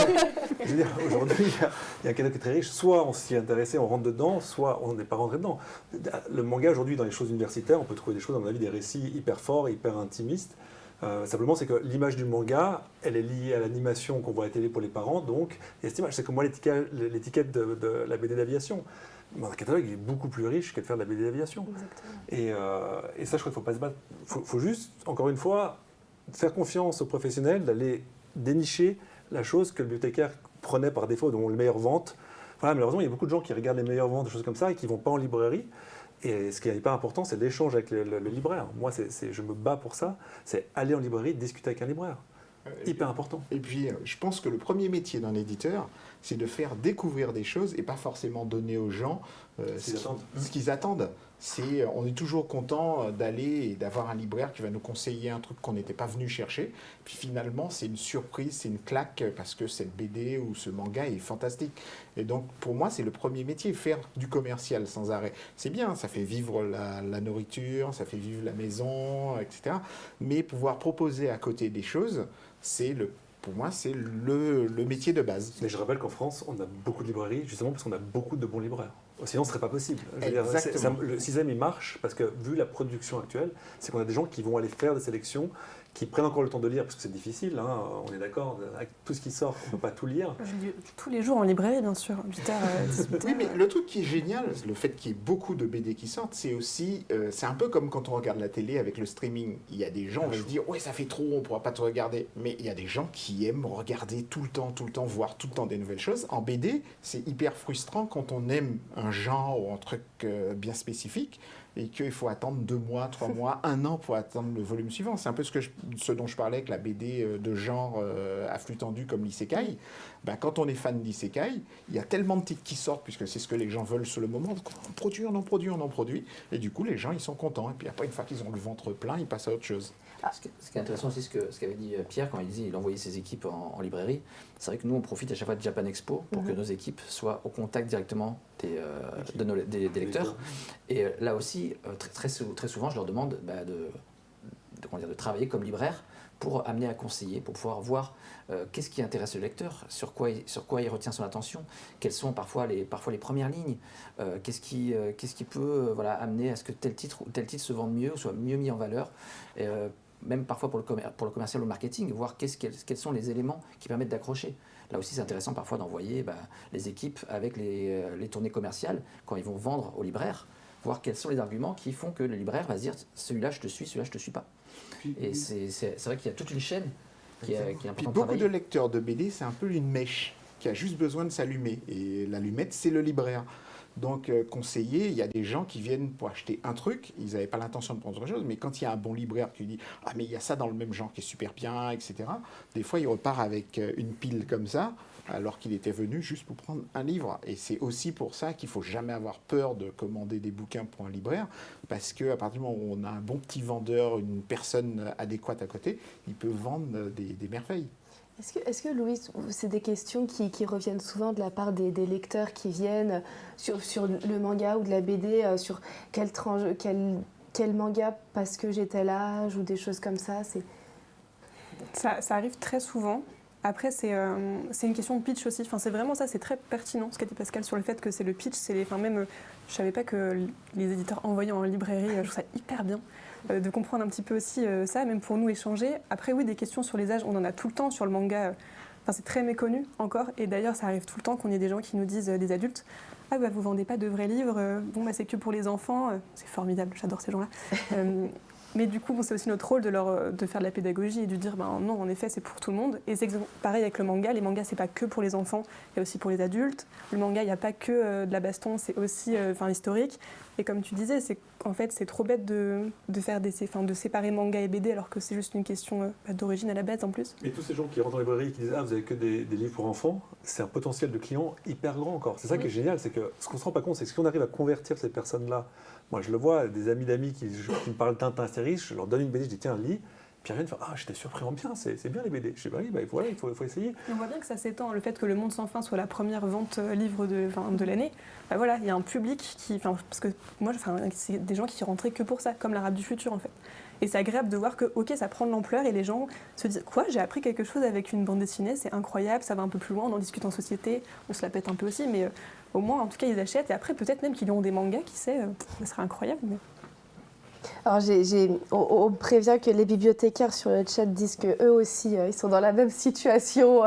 Je veux dire, aujourd'hui, il y a un catalogue qui est très riche. Soit on s'y est intéressé, on rentre dedans, soit on n'est pas rentré dedans. Le manga, aujourd'hui, dans les choses universitaires, on peut trouver des choses, à mon avis, des récits hyper forts, hyper intimistes. Simplement, c'est que l'image du manga, elle est liée à l'animation qu'on voit à la télé pour les parents. Donc, il y a cette image. C'est comme moi l'étiquette de la BD d'aviation. Mon catalogue est beaucoup plus riche que de faire de la BD d'aviation. Et ça, je crois qu'il ne faut pas se battre. Il faut juste, encore une fois, faire confiance aux professionnels d'aller dénicher la chose que le bibliothécaire prenait par défaut, dont les meilleures ventes. Voilà, malheureusement, il y a beaucoup de gens qui regardent les meilleures ventes, des choses comme ça, et qui ne vont pas en librairie. Et ce qui est hyper important, c'est l'échange avec le libraire. Moi, je me bats pour ça. C'est aller en librairie, discuter avec un libraire. Hyper important. Et puis, je pense que le premier métier d'un éditeur, c'est de faire découvrir des choses et pas forcément donner aux gens ce qu'ils attendent. On est toujours content d'aller et d'avoir un libraire qui va nous conseiller un truc qu'on n'était pas venu chercher. Puis finalement, c'est une surprise, c'est une claque parce que cette BD ou ce manga est fantastique. Et donc, pour moi, c'est le premier métier, faire du commercial sans arrêt. C'est bien, ça fait vivre la nourriture, ça fait vivre la maison, etc. Mais pouvoir proposer à côté des choses, pour moi, c'est le métier de base. Mais je rappelle qu'en France, on a beaucoup de librairies, justement parce qu'on a beaucoup de bons libraires. Sinon, ce ne serait pas possible. Le système, il marche parce que, vu la production actuelle, c'est qu'on a des gens qui vont aller faire des sélections, qui prennent encore le temps de lire, parce que c'est difficile, hein, on est d'accord, avec tout ce qui sort, on ne peut pas tout lire. Je lis tous les jours en librairie, bien sûr, 8h, 18h. Oui, mais le truc qui est génial, le fait qu'il y ait beaucoup de BD qui sortent, c'est aussi, c'est un peu comme quand on regarde la télé avec le streaming. Il y a des gens qui vont se dire, ouais, ça fait trop, on ne pourra pas te regarder. Mais il y a des gens qui aiment regarder tout le temps, voir tout le temps des nouvelles choses. En BD, c'est hyper frustrant quand on aime un genre ou un truc bien spécifique, et qu'il faut attendre 2 mois, 3 mois, 1 an pour attendre le volume suivant. C'est un peu ce dont je parlais avec la BD de genre à flux tendu comme l'Isekai. Ben, quand on est fan d'Isekai, il y a tellement de titres qui sortent, puisque c'est ce que les gens veulent sur le moment. On en produit. Et du coup, les gens, ils sont contents. Et puis après, une fois qu'ils ont le ventre plein, ils passent à autre chose. Ce qui est intéressant aussi, ce qu'avait dit Pierre quand il disait qu'il envoyait ses équipes en librairie. C'est vrai que nous, on profite à chaque fois de Japan Expo pour que nos équipes soient au contact directement des lecteurs. Et là aussi, très souvent, je leur demande de travailler comme libraire pour amener à conseiller, pour pouvoir voir qu'est-ce qui intéresse le lecteur, sur quoi il retient son attention, quelles sont parfois les premières lignes, qu'est-ce qui peut amener à ce que tel titre ou tel titre se vende mieux ou soit mieux mis en valeur. Même parfois pour le commercial ou le marketing, voir quels sont les éléments qui permettent d'accrocher. Là aussi, c'est intéressant parfois d'envoyer les équipes avec les tournées commerciales, quand ils vont vendre aux libraires, voir quels sont les arguments qui font que le libraire va se dire « celui-là, je te suis, celui-là, je te suis pas ». Et c'est vrai qu'il y a toute une chaîne qui est importante. Puis beaucoup de lecteurs de BD, c'est un peu une mèche qui a juste besoin de s'allumer. Et l'allumette, c'est le libraire. Donc, conseiller, il y a des gens qui viennent pour acheter un truc, ils n'avaient pas l'intention de prendre autre chose, mais quand il y a un bon libraire qui dit « Ah, mais il y a ça dans le même genre qui est super bien, etc. » Des fois, il repart avec une pile comme ça, alors qu'il était venu juste pour prendre un livre. Et c'est aussi pour ça qu'il ne faut jamais avoir peur de commander des bouquins pour un libraire, parce qu'à partir du moment où on a un bon petit vendeur, une personne adéquate à côté, il peut vendre des merveilles. Est-ce que Louise, c'est des questions qui reviennent souvent de la part des lecteurs qui viennent sur le manga ou de la BD, sur quel manga parce que j'ai tel âge ou des choses comme ça Ça arrive très souvent. Après, c'est une question de pitch aussi. Enfin, c'est vraiment ça, c'est très pertinent ce qu'a dit Pascal sur le fait que c'est le pitch. Je ne savais pas que les éditeurs envoyaient en librairie, je trouve ça hyper bien de comprendre un petit peu aussi ça, même pour nous échanger. Après, oui, des questions sur les âges, on en a tout le temps sur le manga. C'est très méconnu encore. Et d'ailleurs, ça arrive tout le temps qu'on ait des gens qui nous disent, des adultes, « Ah, bah, vous vendez pas de vrais livres, c'est que pour les enfants. » C'est formidable, j'adore ces gens-là. Mais du coup, c'est aussi notre rôle de faire de la pédagogie et de dire non, en effet, c'est pour tout le monde. Et c'est pareil avec le manga. Les mangas, c'est pas que pour les enfants, il y a aussi pour les adultes. Le manga, il n'y a pas que de la baston, c'est aussi historique. Et comme tu disais, c'est trop bête de séparer manga et BD alors que c'est juste une question d'origine à la base en plus. Mais tous ces gens qui rentrent en librairie et qui disent « Ah, vous avez que des livres pour enfants », c'est un potentiel de clients hyper grand encore. C'est ça qui est génial, c'est que ce qu'on ne se rend pas compte, c'est que si on arrive à convertir ces personnes-là, moi je le vois, des amis d'amis qui me parlent Tintin Astérix, je leur donne une BD, je dis « Tiens, lis ». Puis ils reviennent faire « Ah, j'étais surpris en bien, c'est bien les BD ». Je dis « Oui, voilà, il faut essayer ». On voit bien que ça s'étend. Le fait que Le Monde sans fin soit la première vente livre de l'année, voilà, il y a un public parce que moi, c'est des gens qui rentraient que pour ça, comme l'Arabe du futur en fait. Et c'est agréable de voir que, ok, ça prend de l'ampleur et les gens se disent « Quoi, j'ai appris quelque chose avec une bande dessinée, c'est incroyable, ça va un peu plus loin, on en discute en société, on se la pète un peu aussi, mais au moins, en tout cas, ils achètent. Et après, peut-être même qu'ils ont des mangas, qui sait, ça serait incroyable. Mais... » Alors, on prévient que les bibliothécaires sur le chat disent qu'eux aussi, ils sont dans la même situation.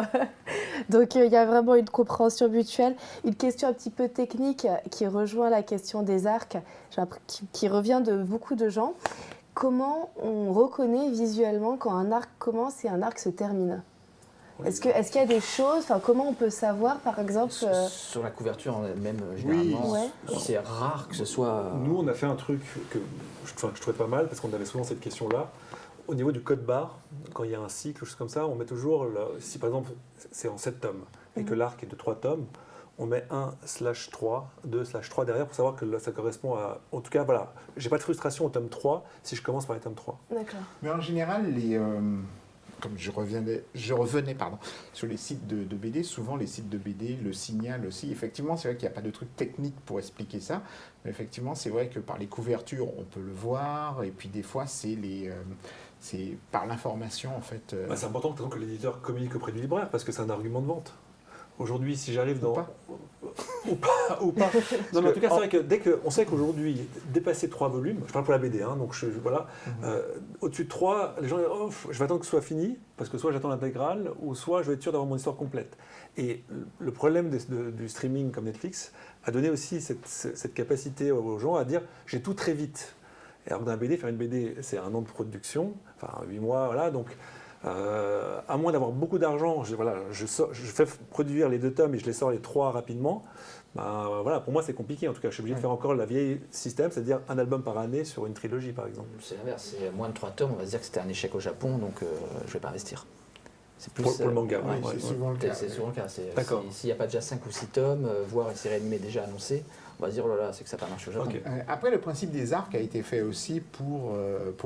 Donc, il y a vraiment une compréhension mutuelle. Une question un petit peu technique qui rejoint la question des arcs, qui revient de beaucoup de gens. Comment on reconnaît visuellement quand un arc commence et un arc se termine ? Est-ce qu'il y a des choses, comment on peut savoir, par exemple... Sur la couverture même, généralement, c'est rare que ce soit... Nous, on a fait un truc que je trouvais pas mal, parce qu'on avait souvent cette question-là. Au niveau du code barre, quand il y a un cycle, chose comme ça, on met toujours, si par exemple c'est en 7 tomes, et que l'arc est de 3 tomes, on met 1/3, 2/3 derrière pour savoir que ça correspond à... En tout cas, voilà, j'ai pas de frustration au tome 3 si je commence par les tomes 3. D'accord. Mais en général, comme je revenais sur les sites de BD, souvent les sites de BD le signalent aussi. Effectivement, c'est vrai qu'il n'y a pas de truc technique pour expliquer ça, mais effectivement, c'est vrai que par les couvertures, on peut le voir, et puis des fois, c'est par l'information, en fait. C'est important que l'éditeur communique auprès du libraire, parce que c'est un argument de vente. Aujourd'hui, si j'arrive dans... Ou pas. Non, mais en tout cas, c'est vrai que on sait qu'aujourd'hui, dépasser 3 volumes, je parle pour la BD, donc voilà, au-dessus de 3, les gens disent je vais attendre que ce soit fini, parce que soit j'attends l'intégrale, ou soit je vais être sûr d'avoir mon histoire complète. Et le problème du streaming comme Netflix a donné aussi cette capacité aux gens à dire j'ai tout très vite. Et alors que dans la BD, faire une BD, c'est un an de production, 8 mois, voilà, donc... à moins d'avoir beaucoup d'argent, je fais produire les 2 tomes et je les sors les 3 rapidement. Pour moi c'est compliqué. En tout cas, je suis obligé de faire encore la vieille système, c'est-à-dire un album par année sur une trilogie par exemple. C'est l'inverse, c'est moins de 3 tomes, on va se dire que c'était un échec au Japon, donc je ne vais pas investir. C'est plus pour le manga. C'est souvent le cas. C'est souvent le cas. D'accord. S'il n'y a pas déjà 5 ou 6 tomes, voire une série animée déjà annoncée, on va se dire oh là là, c'est que ça n'a pas marché au Japon. Okay. Après, le principe des arcs a été fait aussi pour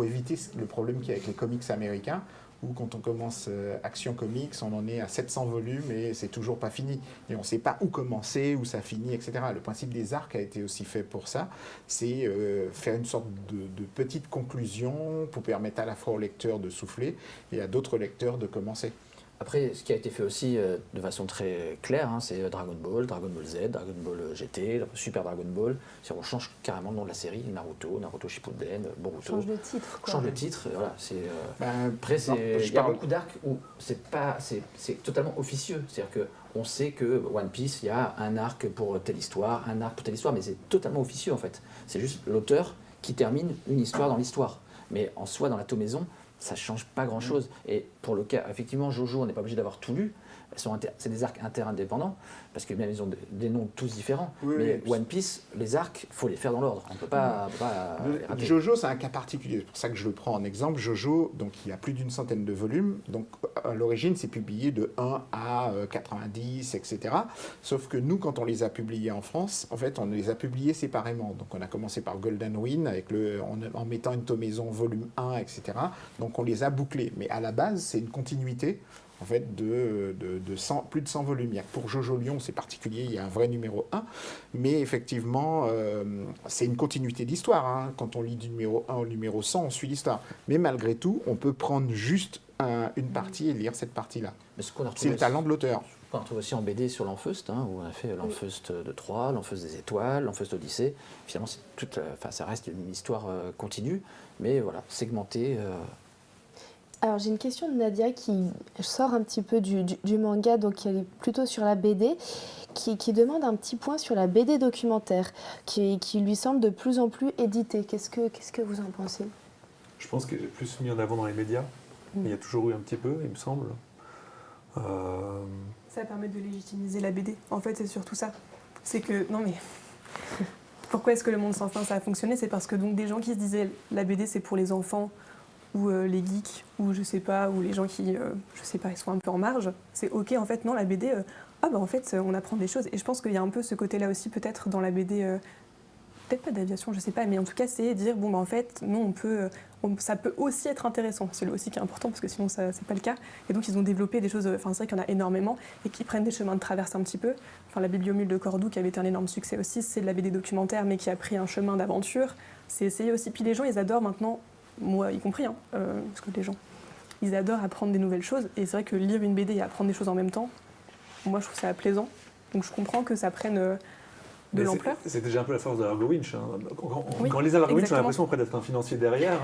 éviter le problème qu'il y a avec les comics américains, où quand on commence Action Comics, on en est à 700 volumes et c'est toujours pas fini. Et on ne sait pas où commencer, où ça finit, etc. Le principe des arcs a été aussi fait pour ça. C'est faire une sorte de petite conclusion pour permettre à la fois au lecteur de souffler et à d'autres lecteurs de commencer. Après, ce qui a été fait aussi de façon très claire, c'est Dragon Ball Z, Dragon Ball GT, Super Dragon Ball. On change carrément le nom de la série, Naruto Shippuden, Boruto. Change de titre, quoi. Change de titre, voilà. Après, il y a beaucoup d'arcs où c'est totalement officieux. C'est-à-dire qu'on sait que One Piece, il y a un arc pour telle histoire, un arc pour telle histoire, mais c'est totalement officieux en fait. C'est juste l'auteur qui termine une histoire dans l'histoire. Mais en soi, dans la tomaison, ça ne change pas grand-chose. Et pour le cas, effectivement, JoJo, on n'est pas obligé d'avoir tout lu. C'est des arcs interindépendants, parce que même ils ont des noms tous différents. Mais One Piece, les arcs, il faut les faire dans l'ordre. On ne peut pas les rater. JoJo, c'est un cas particulier. C'est pour ça que je le prends en exemple. JoJo, donc, il y a plus d'une centaine de volumes. Donc, à l'origine, c'est publié de 1 à 90, etc. Sauf que nous, quand on les a publiés en France, en fait, on les a publiés séparément. Donc, on a commencé par Golden Wind, en mettant une tomaison volume 1, etc. Donc, on les a bouclés. Mais à la base, c'est une continuité en fait, de plus de 100 volumes. Il y a pour Jojo Lion, c'est particulier, il y a un vrai numéro 1, mais effectivement, c'est une continuité d'histoire. Hein. Quand on lit du numéro 1 au numéro 100, on suit l'histoire. Mais malgré tout, on peut prendre juste une partie et lire cette partie-là. C'est le talent de l'auteur. On retrouve aussi en BD sur l'Enfeust, hein, où on a fait l'Enfeust de Troie, l'Enfeust des Étoiles, l'Enfeust Odyssée. Finalement, ça reste une histoire continue, mais voilà, segmentée. Alors j'ai une question de Nadia qui sort un petit peu du manga, donc elle est plutôt sur la BD, qui demande un petit point sur la BD documentaire, qui lui semble de plus en plus éditée. Qu'est-ce que vous en pensez? Je pense que j'ai plus mis en avant dans les médias. Il y a toujours eu un petit peu, il me semble. Ça permet de légitimiser la BD. En fait, c'est surtout ça. C'est que, non mais... Pourquoi est-ce que le monde sans fin, ça a fonctionné? C'est parce que donc des gens qui se disaient la BD c'est pour les enfants, ou les geeks, ou je sais pas, ou les gens qui, je sais pas, ils sont un peu en marge, c'est ok, en fait, non, la BD, en fait, on apprend des choses. Et je pense qu'il y a un peu ce côté-là aussi, peut-être, dans la BD, peut-être pas d'aviation, je sais pas, mais en tout cas, c'est dire, bon, en fait, nous, ça peut aussi être intéressant. C'est aussi qui est important, parce que sinon, c'est pas le cas. Et donc, ils ont développé des choses, c'est vrai qu'il y en a énormément, et qui prennent des chemins de traverse un petit peu. La Bibliomule de Cordoue, qui avait été un énorme succès aussi, c'est de la BD documentaire, mais qui a pris un chemin d'aventure. C'est essayé aussi. Puis les gens, ils adorent maintenant, moi y compris, parce que les gens, ils adorent apprendre des nouvelles choses. Et c'est vrai que lire une BD et apprendre des choses en même temps, moi je trouve ça plaisant. Donc je comprends que ça prenne de l'ampleur. C'est déjà un peu la force de Largo Winch. Hein. Oui, quand on lit Largo Winch, on a exactement. l'impression d'être un financier derrière.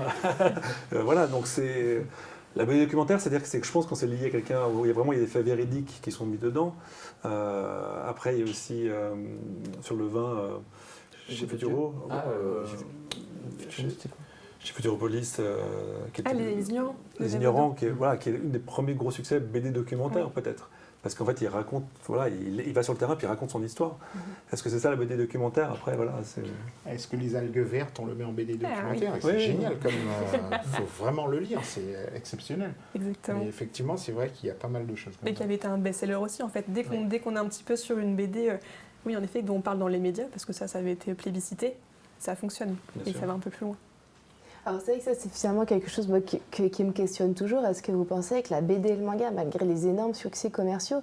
Voilà, donc c'est... La BD documentaire, c'est-à-dire que je pense qu'on s'est lié à quelqu'un où il y a des faits véridiques qui sont mis dedans. Après, il y a aussi sur le vin, chez Futuro. Chez Futuropolis, qui était Les Ignorants. Les Ignorants, qui est une des premiers gros succès BD documentaire, peut-être. Parce qu'en fait, il raconte, il va sur le terrain puis il raconte son histoire. Est-ce que c'est ça la BD documentaire? Après, voilà. Est-ce que les algues vertes, on le met en BD documentaire? Oui. C'est génial, il faut vraiment le lire, c'est exceptionnel. Exactement. Mais effectivement, c'est vrai qu'il y a pas mal de choses comme Et qui avait été un best-seller aussi, en fait. Dès qu'on est un petit peu sur une BD, oui, en effet, dont on parle dans les médias, parce que ça avait été plébiscité, ça fonctionne. Bien et sûr. ça va un peu plus loin. Alors c'est vrai que ça c'est finalement quelque chose qui me questionne toujours. Est-ce que vous pensez que la BD et le manga, malgré les énormes succès commerciaux,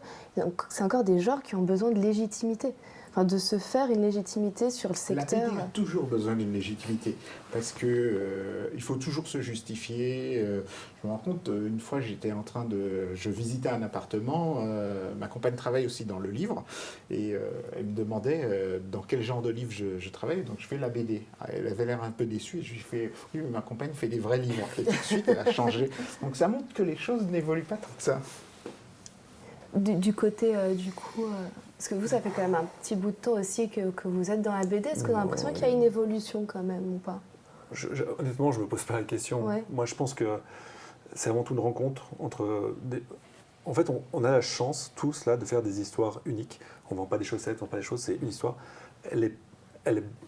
c'est encore des genres qui ont besoin de légitimité, enfin, de se faire une légitimité sur le secteur? La BD a toujours besoin d'une légitimité parce que il faut toujours se justifier. Je me rends compte, une fois je visitais un appartement, ma compagne travaille aussi dans le livre et elle me demandait dans quel genre de livre je travaille, donc je fais la BD. Elle avait l'air un peu déçue et je lui fais oui, mais ma compagne fait des vrais livres. Et tout de suite, elle a changé. Donc ça montre que les choses n'évoluent pas tant que ça. Du côté, parce que vous, ça fait quand même un petit bout de temps aussi que vous êtes dans la BD. Est-ce que vous avez l'impression qu'il y a une évolution quand même ou pas? Honnêtement, je ne me pose pas la question. Ouais. Moi, je pense que c'est avant tout une rencontre entre... En fait, on a la chance, tous, là, de faire des histoires uniques. On ne vend pas des chaussettes, on ne vend pas des choses, c'est une histoire.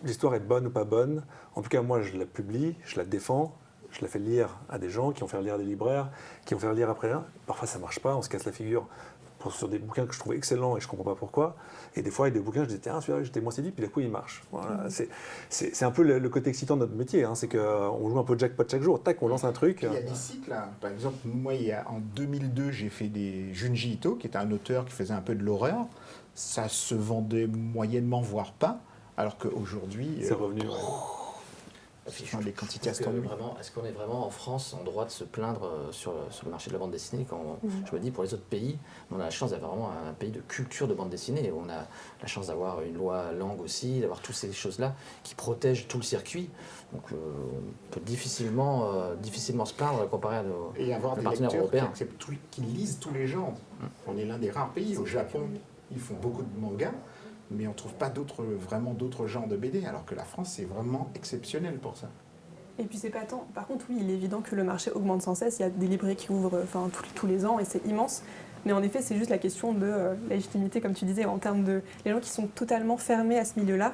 L'histoire est bonne ou pas bonne. En tout cas, moi, je la publie, je la défends, je la fais lire à des gens qui vont faire lire à des libraires, qui vont faire lire après. Parfois, ça ne marche pas, on se casse la figure sur des bouquins que je trouve excellents et je ne comprends pas pourquoi. Et des fois, il y a des bouquins, je dis, tiens, celui-là, j'étais moins séduit, puis d'un coup, il marche. Voilà. C'est un peu le côté excitant de notre métier. Hein. C'est qu'on joue un peu de jackpot chaque jour. Tac, on lance un truc. Il y a des cycles. Là. Par exemple, moi, en 2002, j'ai fait des Junji Ito, qui était un auteur qui faisait un peu de l'horreur. Ça se vendait moyennement, voire pas. Alors qu'aujourd'hui... C'est revenu. Les quantités astronomiques. Est-ce qu'on est vraiment en France en droit de se plaindre sur le marché de la bande dessinée quand je me dis pour les autres pays, on a la chance d'avoir vraiment un pays de culture de bande dessinée. On a la chance d'avoir une loi langue aussi, d'avoir toutes ces choses-là qui protègent tout le circuit. Donc on peut difficilement se plaindre comparé à nos partenaires européens. Qui lisent tous les genres. On est l'un des rares pays. Au Japon, ils font beaucoup de mangas. Mais on ne trouve pas vraiment d'autres genres de BD, alors que la France, c'est vraiment exceptionnel pour ça. Et puis c'est pas tant. Par contre, oui, il est évident que le marché augmente sans cesse. Il y a des librairies qui ouvrent tous les ans et c'est immense. Mais en effet, c'est juste la question de la légitimité, comme tu disais, en termes de les gens qui sont totalement fermés à ce milieu-là.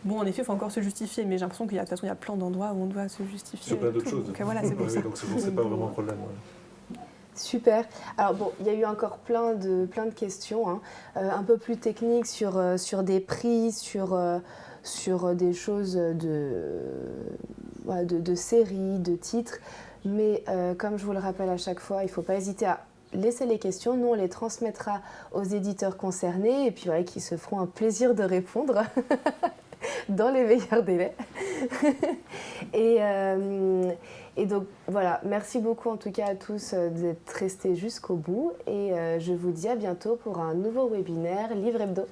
Bon, en effet, il faut encore se justifier, mais j'ai l'impression qu'il y a, de toute façon, il y a plein d'endroits où on doit se justifier. Sur plein d'autres tout. choses. Donc voilà, c'est pour ça. Donc c'est pas vraiment un problème. Super. Alors bon, il y a eu encore plein de questions, hein, un peu plus techniques sur des prix, sur des choses de séries, de titres. Mais comme je vous le rappelle à chaque fois, il ne faut pas hésiter à laisser les questions. Nous, on les transmettra aux éditeurs concernés et puis qui se feront un plaisir de répondre dans les meilleurs délais. Et donc voilà, merci beaucoup en tout cas à tous d'être restés jusqu'au bout et je vous dis à bientôt pour un nouveau webinaire Livre Hebdo.